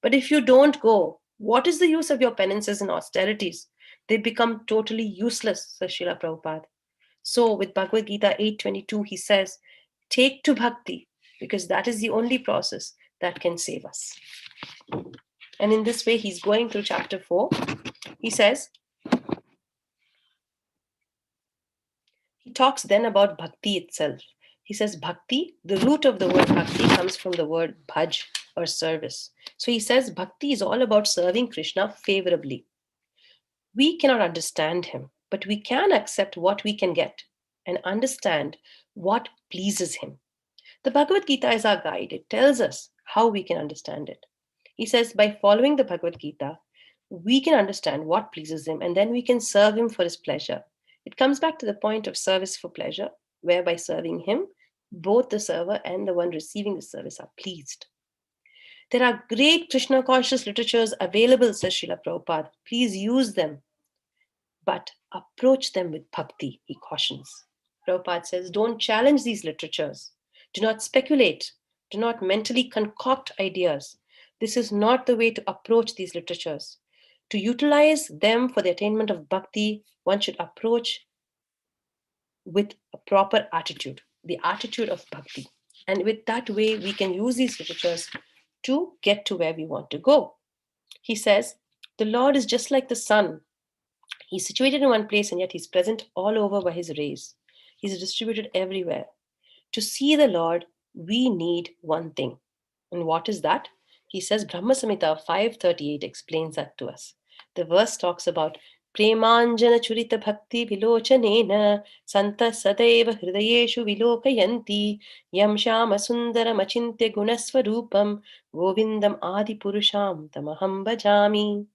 [SPEAKER 1] But if you don't go, What is the use of your penances and austerities? They become totally useless, says Srila Prabhupada. So with Bhagavad-Gita 8:22, he says, take to bhakti, because that is the only process that can save us. And in this way, he's going through chapter 4. He says, he talks then about bhakti itself. He says, bhakti, the root of the word bhakti comes from the word bhaj, or service. So he says, bhakti is all about serving Krishna favorably. We cannot understand him, but we can accept what we can get and understand what pleases him. The Bhagavad Gita is our guide. It tells us how we can understand it. He says, by following the Bhagavad Gita, we can understand what pleases him, and then we can serve him for his pleasure. It comes back to the point of service for pleasure, whereby serving him, both the server and the one receiving the service are pleased. There are great Krishna conscious literatures available, says Srila Prabhupada. Please use them, but approach them with bhakti, he cautions. Prabhupada says, don't challenge these literatures. Do not speculate. Do not mentally concoct ideas. This is not the way to approach these literatures. To utilize them for the attainment of bhakti, one should approach with a proper attitude, the attitude of bhakti. And with that way, we can use these literatures to get to where we want to go. He says, the Lord is just like the sun. He's situated in one place and yet he's present all over by his rays. He's distributed everywhere. To see the Lord, we need one thing. And what is that? He says, Brahma Samhita 5:38 explains that to us. The verse talks about Premanjana Churita Bhakti Vilochanena Santa Sadeva Hridayeshu Vilokayanti Yam Shama Sundaram Achintya Gunaswarupam Govindam Adi Purusham Tamaham Bhajami.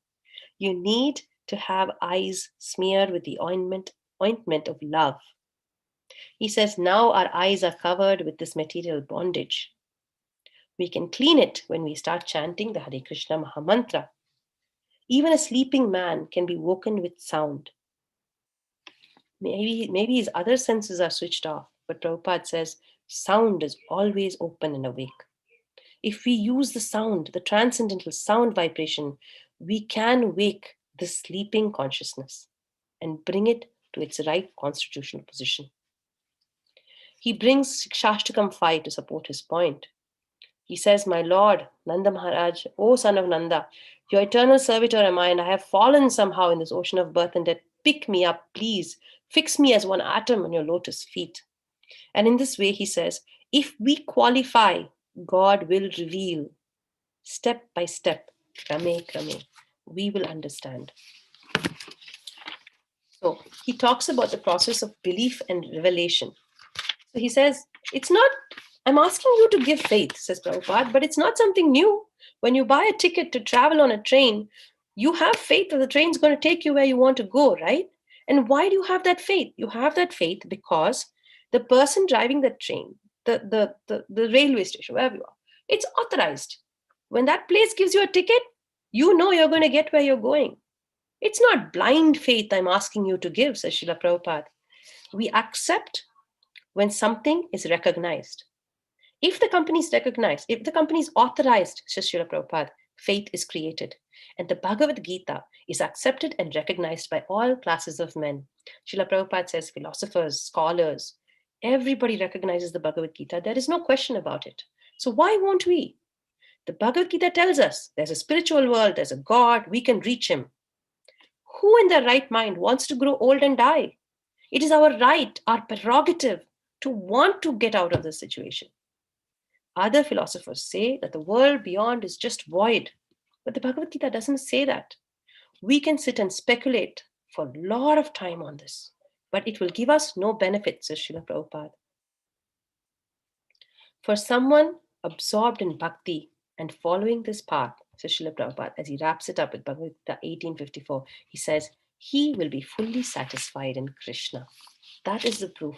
[SPEAKER 1] You need to have eyes smeared with the ointment of love. He says, now our eyes are covered with this material bondage. We can clean it when we start chanting the Hare Krishna Mahamantra. Even a sleeping man can be woken with sound. Maybe his other senses are switched off, but Prabhupada says sound is always open and awake. If we use the sound, the transcendental sound vibration, we can wake the sleeping consciousness and bring it to its right constitutional position. He brings Shashtakam 5 to support his point. He says, my Lord, Nanda Maharaj, O son of Nanda, your eternal servitor am I, and I have fallen somehow in this ocean of birth and death. Pick me up, please. Fix me as one atom on your lotus feet. And in this way, he says, if we qualify, God will reveal step by step, krame krame. We will understand. So he talks about the process of belief and revelation. So he says, it's not, I'm asking you to give faith, says Prabhupada, but it's not something new. When you buy a ticket to travel on a train, you have faith that the train's going to take you where you want to go, right? And why do you have that faith? You have that faith because the person driving the train, the railway station, wherever you are, it's authorized. When that place gives you a ticket, you know you're going to get where you're going. It's not blind faith I'm asking you to give, says Srila Prabhupada. We accept when something is recognized. If the company is recognized, if the company is authorized, says Srila Prabhupada, faith is created. And the Bhagavad-Gita is accepted and recognized by all classes of men. Srila Prabhupada says philosophers, scholars, everybody recognizes the Bhagavad-Gita. There is no question about it. So why won't we? The Bhagavad-Gita tells us there's a spiritual world, there's a God, we can reach him. Who in their right mind wants to grow old and die? It is our right, our prerogative to want to get out of this situation. Other philosophers say that the world beyond is just void, but the Bhagavad Gita doesn't say that. We can sit and speculate for a lot of time on this, but it will give us no benefit, says Srila Prabhupada. For someone absorbed in bhakti and following this path, says Srila Prabhupada, as he wraps it up with Bhagavad Gita 18:54, he says, he will be fully satisfied in Krishna. That is the proof.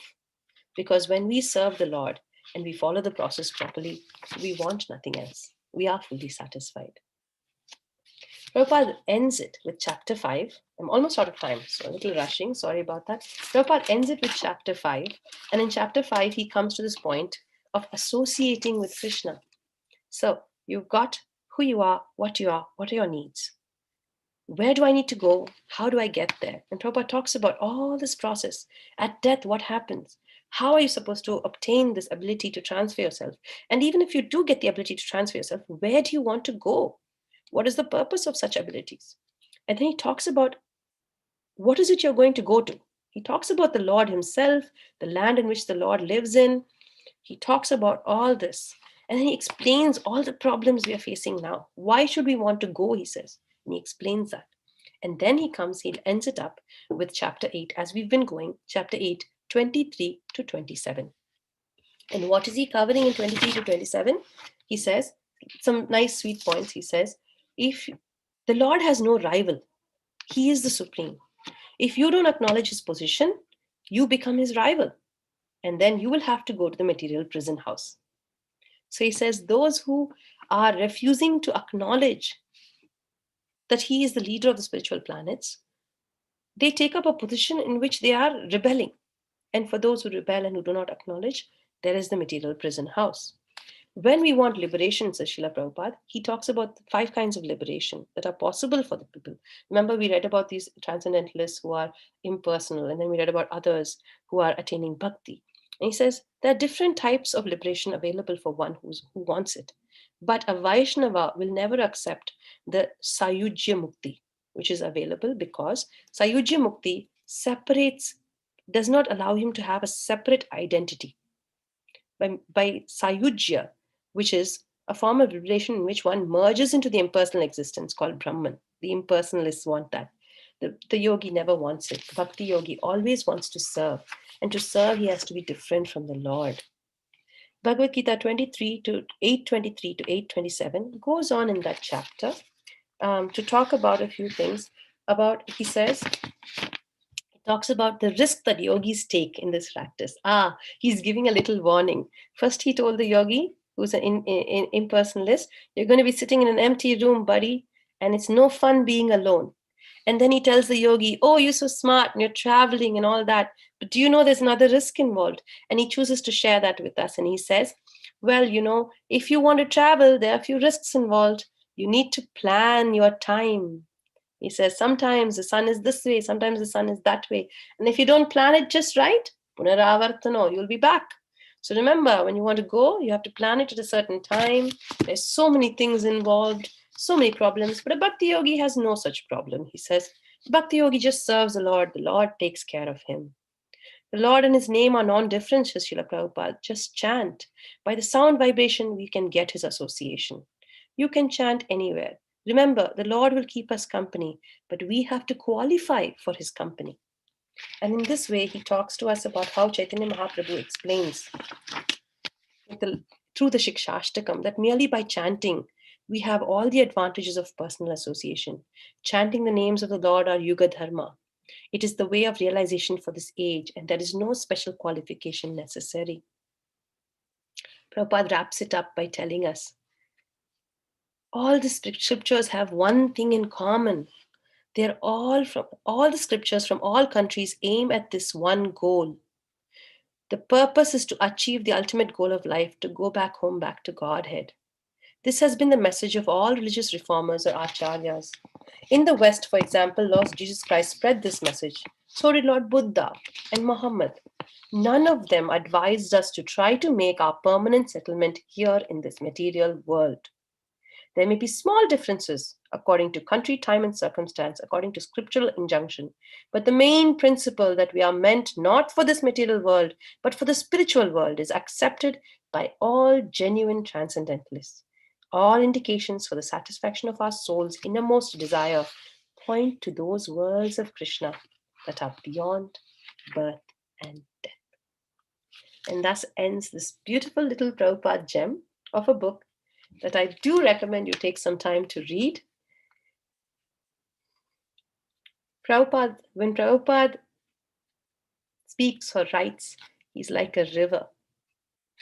[SPEAKER 1] Because when we serve the Lord and we follow the process properly, we want nothing else. We are fully satisfied. Prabhupada ends it with chapter 5. I'm almost out of time, so a little rushing. Sorry about that. Prabhupada ends it with chapter 5. And in chapter 5, he comes to this point of associating with Krishna. So you've got who you are, what are your needs. Where do I need to go? How do I get there? And Prabhupada talks about all this process. At death, what happens? How are you supposed to obtain this ability to transfer yourself? And even if you do get the ability to transfer yourself, where do you want to go? What is the purpose of such abilities? And then he talks about what is it you're going to go to? He talks about the Lord himself, the land in which the Lord lives in. He talks about all this. And then he explains all the problems we are facing now. Why should we want to go, he says. And he explains that. And then he ends it up with chapter 8, as we've been going, chapter 8, 23 to 27. And what is he covering in 23 to 27? He says, some nice sweet points. He says, if the Lord has no rival, he is the supreme. If you don't acknowledge his position, you become his rival. And then you will have to go to the material prison house. So he says, those who are refusing to acknowledge that he is the leader of the spiritual planets, they take up a position in which they are rebelling. And for those who rebel and who do not acknowledge, there is the material prison house. When we want liberation, says Srila Prabhupada, he talks about 5 kinds of liberation that are possible for the people. Remember, we read about these transcendentalists who are impersonal, and then we read about others who are attaining bhakti. And he says there are different types of liberation available for one who wants it. But a Vaishnava will never accept the Sayujya Mukti, which is available, because Sayujya Mukti does not allow him to have a separate identity. By Sayujya, which is a form of liberation in which one merges into the impersonal existence called Brahman. The impersonalists want that. The yogi never wants it. The bhakti yogi always wants to serve. And to serve, he has to be different from the Lord. Bhagavad-Gita 8:23 to 8:27 goes on in that chapter to talk about a few things. He talks about the risk that yogis take in this practice. He's giving a little warning. First, he told the yogi, who's an impersonalist, you're going to be sitting in an empty room, buddy, and it's no fun being alone. And then he tells the yogi, oh, you're so smart and you're traveling and all that, but do you know there's another risk involved? And he chooses to share that with us. And he says, well, if you want to travel, there are a few risks involved. You need to plan your time. He says, sometimes the sun is this way, sometimes the sun is that way. And if you don't plan it just right, punaravartano, you'll be back. So remember, when you want to go, you have to plan it at a certain time. There's so many things involved, so many problems. But a bhakti yogi has no such problem. He says, bhakti yogi just serves the Lord takes care of him. The Lord and his name are non-different, says Srila Prabhupada. Just chant. By the sound vibration, we can get his association. You can chant anywhere. Remember, the Lord will keep us company, but we have to qualify for his company. And in this way, he talks to us about how Chaitanya Mahaprabhu explains through the Shikshashtakam that merely by chanting, we have all the advantages of personal association. Chanting the names of the Lord are Yuga Dharma. It is the way of realization for this age, and there is no special qualification necessary. Prabhupada wraps it up by telling us, all the scriptures have one thing in common. They're all the scriptures from all countries aim at this one goal. The purpose is to achieve the ultimate goal of life, to go back home, back to Godhead. This has been the message of all religious reformers or acharyas. In the West, for example, Lord Jesus Christ spread this message. So did Lord Buddha and Muhammad. None of them advised us to try to make our permanent settlement here in this material world. There may be small differences according to country, time, and circumstance, according to scriptural injunction. But the main principle that we are meant not for this material world, but for the spiritual world is accepted by all genuine transcendentalists. All indications for the satisfaction of our soul's innermost desire point to those worlds of Krishna that are beyond birth and death. And thus ends this beautiful little Prabhupada gem of a book that I do recommend you take some time to read. When Prabhupada speaks or writes, he's like a river.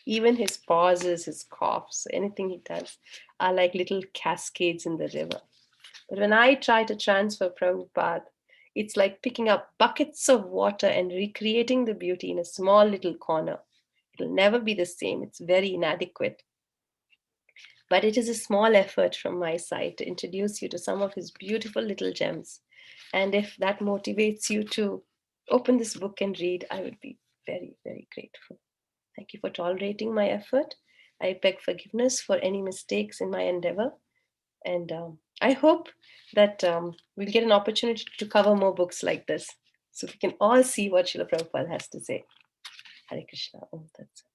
[SPEAKER 1] Even his pauses, his coughs, anything he does are like little cascades in the river. But when I try to transfer Prabhupada, it's like picking up buckets of water and recreating the beauty in a small little corner. It'll never be the same. It's very inadequate. But it is a small effort from my side to introduce you to some of his beautiful little gems. And if that motivates you to open this book and read, I would be very, very grateful. Thank you for tolerating my effort. I beg forgiveness for any mistakes in my endeavor. And I hope that we'll get an opportunity to cover more books like this, so we can all see what Srila Prabhupada has to say. Hare Krishna. Om Tat Sat.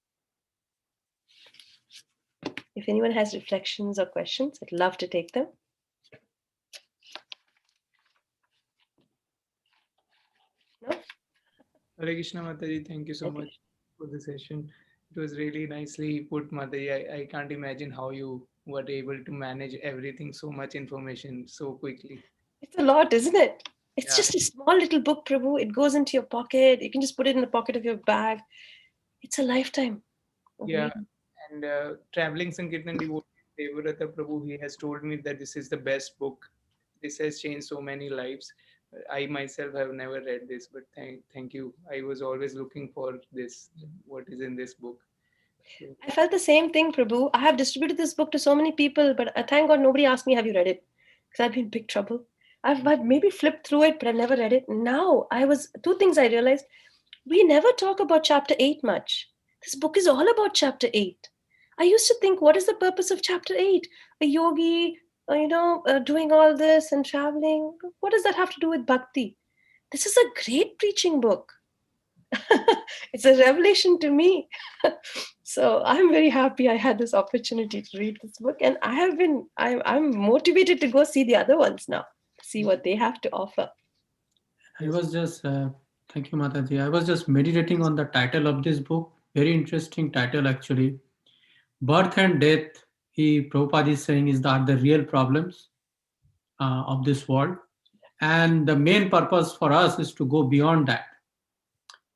[SPEAKER 1] If anyone has reflections or questions, I'd love to take them. No?
[SPEAKER 2] Hare Krishna Mataji, thank you so much for the session. It was really nicely put, Mataji. I can't imagine how you were able to manage everything, so much information so quickly.
[SPEAKER 1] It's a lot, isn't it? It's
[SPEAKER 2] Yeah,
[SPEAKER 1] just a small little book, Prabhu. It goes into your pocket. You can just put it in the pocket of your bag. It's a lifetime of
[SPEAKER 2] yeah.
[SPEAKER 1] reading.
[SPEAKER 2] And traveling Sankirtan devotee Devrata Prabhu, he has told me that this is the best book. This has changed so many lives. I myself have never read this, but thank you. I was always looking for this, what is in this book. So,
[SPEAKER 1] I felt the same thing, Prabhu. I have distributed this book to so many people, but thank God nobody asked me, have you read it? Because I'd be in big trouble. I've maybe flipped through it, but I've never read it. Now, two things I realized. We never talk about chapter 8 much. This book is all about chapter 8. I used to think, what is the purpose of chapter 8? A yogi, doing all this and traveling. What does that have to do with bhakti? This is a great preaching book. It's a revelation to me. So I'm very happy I had this opportunity to read this book, and I'm motivated to go see the other ones now, see what they have to offer.
[SPEAKER 3] I was just, thank you, Mataji. I was just meditating on the title of this book. Very interesting title, actually. Birth and death, Prabhupada is saying, are the real problems of this world. And the main purpose for us is to go beyond that.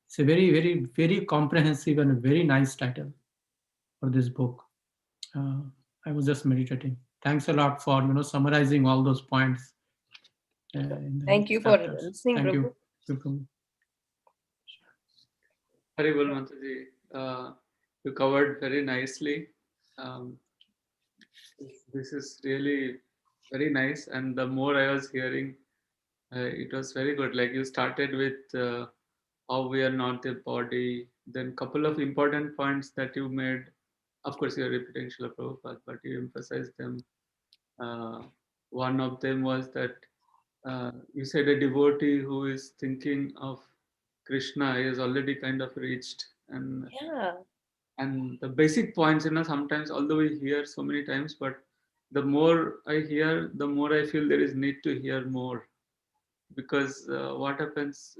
[SPEAKER 3] It's a very, very, very comprehensive and a very nice title for this book. Uh, I was just meditating. Thanks a lot for summarizing all those points in the
[SPEAKER 1] Thank you for
[SPEAKER 3] chapters.
[SPEAKER 1] listening,
[SPEAKER 3] Thank
[SPEAKER 1] Prabhu.
[SPEAKER 3] you. Prabhu.
[SPEAKER 2] Haribol Mataji, you covered very nicely. Um, this is really very nice, and the more I was hearing, it was very good. Like you started with how we are not the body, then couple of important points that you made. Of course, you're repeating Srila Prabhupada, but you emphasized them. Uh, One of them was that you said a devotee who is thinking of Krishna is already kind of reached,
[SPEAKER 1] Yeah.
[SPEAKER 2] and the basic points, sometimes although we hear so many times, but the more I hear, the more I feel there is need to hear more, because what happens,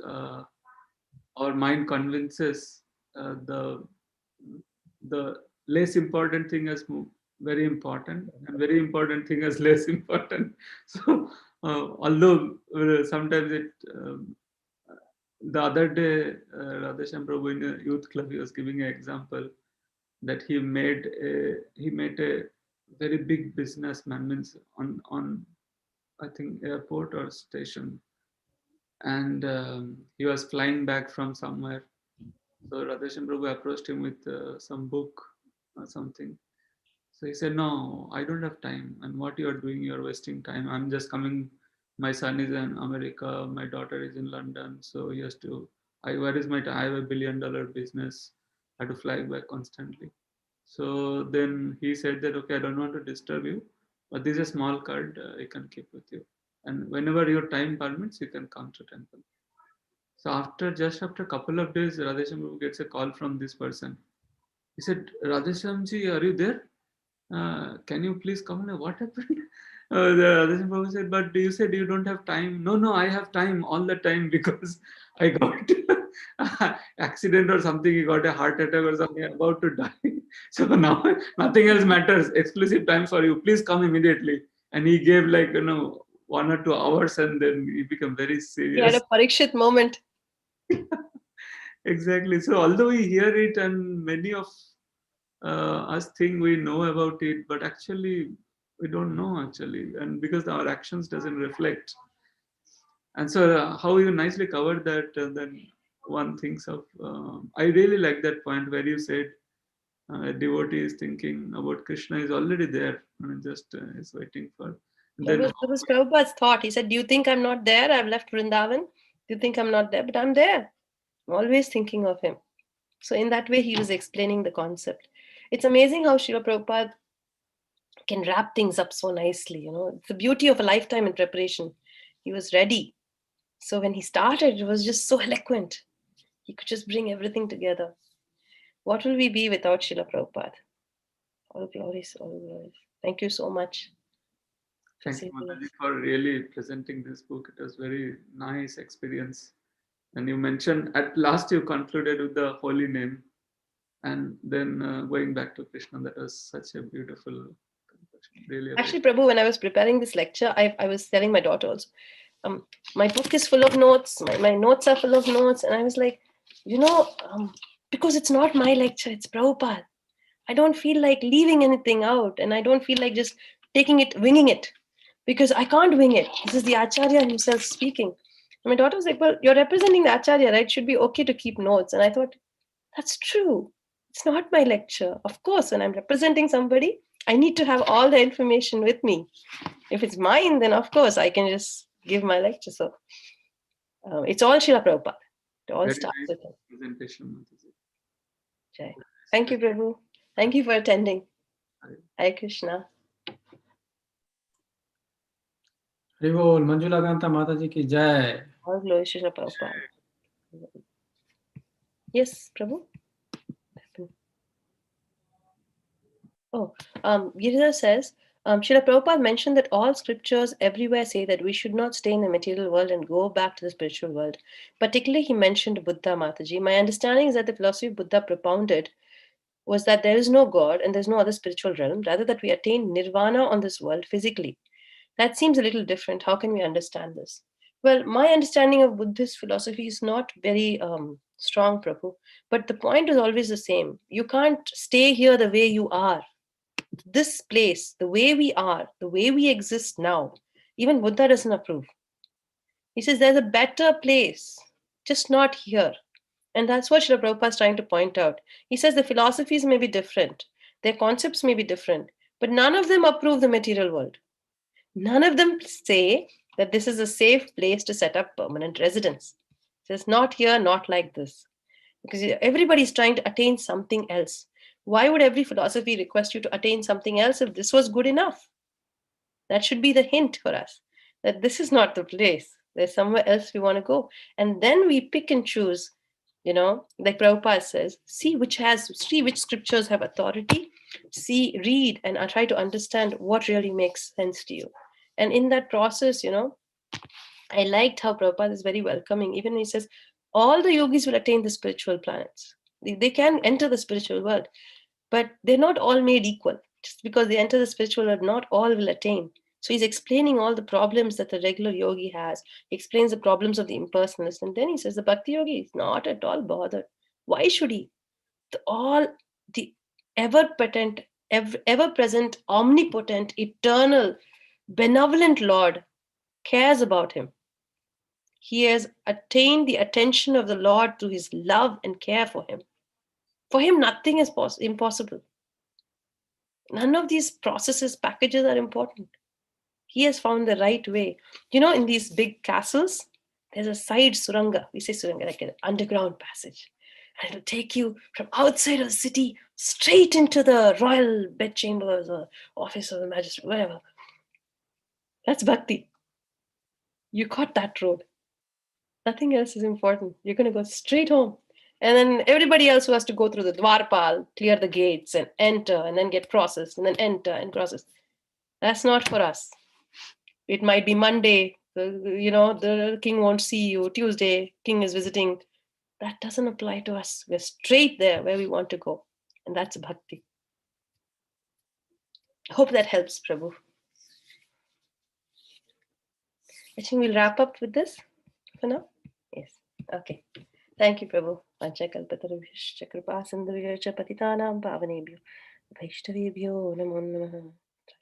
[SPEAKER 2] our mind convinces the less important thing as very important, and very important thing as less important. So although sometimes it the other day, Radheshyam Prabhu in a youth club, he was giving an example that he met a very big businessman, means on I think airport or station, and he was flying back from somewhere. So Radheshyam Prabhu approached him with some book or something. So he said, "No, I don't have time. And what you are doing, you are wasting time. I'm just coming. My son is in America. My daughter is in London. So he has to. Where is my time? I have $1 billion business. I have to fly back constantly." So then he said that, "Okay, I don't want to disturb you, but this is a small card. I can keep with you. And whenever your time permits, you can come to temple." So just after a couple of days, Radheshyam Prabhu gets a call from this person. He said, "Radheshyamji, are you there? Can you please come in? What happened?" The Radheshyam Prabhu said, "But you said you don't have time." "No, no, I have time all the time because I got accident or something. He got a heart attack or something, about to die. So now nothing else matters. Exclusive time for you. Please come immediately." And he gave 1 or 2 hours, and then he became very
[SPEAKER 1] He had
[SPEAKER 2] serious.
[SPEAKER 1] a Parikshit moment.
[SPEAKER 2] Exactly. So although we hear it, and many of us think we know about it, but actually we don't know actually, and because our actions doesn't reflect. And so how you nicely covered that, then one thinks of. I really like that point where you said A devotee is thinking about Krishna is already there and just is waiting for. And
[SPEAKER 1] That
[SPEAKER 2] then
[SPEAKER 1] was Prabhupada's thought. He said, do you think I'm not there? I've left Vrindavan. Do you think I'm not there? But I'm there. I'm always thinking of him. So in that way, he was explaining the concept. It's amazing how Srila Prabhupada can wrap things up so nicely. You know, it's the beauty of a lifetime in preparation. He was ready. So when he started, it was just so eloquent. He could just bring everything together. What will we be without Srila Prabhupada? All glories, all glories. Thank you so much.
[SPEAKER 2] thank you, Mataji, for really presenting this book. It was very nice experience. And you mentioned at last you concluded with the holy name, and then going back to Krishna. That was such a beautiful conclusion. Really,
[SPEAKER 1] Actually, Prabhu, when I was preparing this lecture, I was telling my daughter also, my book is full of notes. My notes are full of notes. And I was like, because it's not my lecture, it's Prabhupada. I don't feel like leaving anything out. And I don't feel like just taking it, winging it. Because I can't wing it. This is the Acharya himself speaking. And my daughter was like, well, you're representing the Acharya, right? It should be okay to keep notes. And I thought, that's true. It's not my lecture. Of course, when I'm representing somebody, I need to have all the information with me. If it's mine, then of course I can just give my lecture. So it's all Srila Prabhupada. It all
[SPEAKER 2] very
[SPEAKER 1] starts
[SPEAKER 2] nice
[SPEAKER 1] with him.
[SPEAKER 2] presentation, Mataji.
[SPEAKER 1] Jai. Thank you, Prabhu. Thank you for attending. Hare Krishna.
[SPEAKER 3] Haribol, Manjula Kantha Mataji ki jai.
[SPEAKER 1] All glory to Srila Prabhupada. Yes, Prabhu. Oh, Girija says, Srila Prabhupada mentioned that all scriptures everywhere say that we should not stay in the material world and go back to the spiritual world. Particularly, he mentioned Buddha, Mataji. My understanding is that the philosophy Buddha propounded was that there is no God and there's no other spiritual realm, rather that we attain nirvana on this world physically. That seems a little different. How can we understand this? Well, my understanding of Buddhist philosophy is not very strong, Prabhu, but the point is always the same. You can't stay here the way you are. This place, the way we are, the way we exist now, even Buddha doesn't approve. He says there's a better place, just not here. And that's what Srila Prabhupada is trying to point out. He says the philosophies may be different, their concepts may be different, but none of them approve the material world. None of them say that this is a safe place to set up permanent residence. It says not here, not like this. Because everybody is trying to attain something else. Why would every philosophy request you to attain something else if this was good enough? That should be the hint for us that this is not the place. There's somewhere else we want to go. And then we pick and choose, like Prabhupada says, see which scriptures have authority, read and try to understand what really makes sense to you. And in that process, I liked how Prabhupada is very welcoming. Even he says, all the yogis will attain the spiritual planets. They can enter the spiritual world, but they're not all made equal. Just because they enter the spiritual world, not all will attain. So he's explaining all the problems that the regular yogi has. He explains the problems of the impersonalist. And then he says the bhakti yogi is not at all bothered. Why should he? The ever-present, omnipotent, eternal, benevolent Lord cares about him. He has attained the attention of the Lord through his love and care for him. For him, nothing is impossible. None of these processes, packages are important. He has found the right way. In these big castles, there's a side suranga. We say suranga, like an underground passage. And it'll take you from outside of the city straight into the royal bedchambers or office of the magistrate, whatever. That's bhakti. You got that road. Nothing else is important. You're going to go straight home. And then everybody else who has to go through the Dwarpal, clear the gates and enter and then get processed and then enter and process. That's not for us. It might be Monday, the king won't see you. Tuesday, king is visiting. That doesn't apply to us. We're straight there where we want to go. And that's bhakti. I hope that helps, Prabhu. I think we'll wrap up with this for now. Yes. Okay. Thank you, Prabhu. Panchakalpatarubhyascha kripa sindhubhyascha patitanam pavanebhyo vaishnavebhyo namo namaha.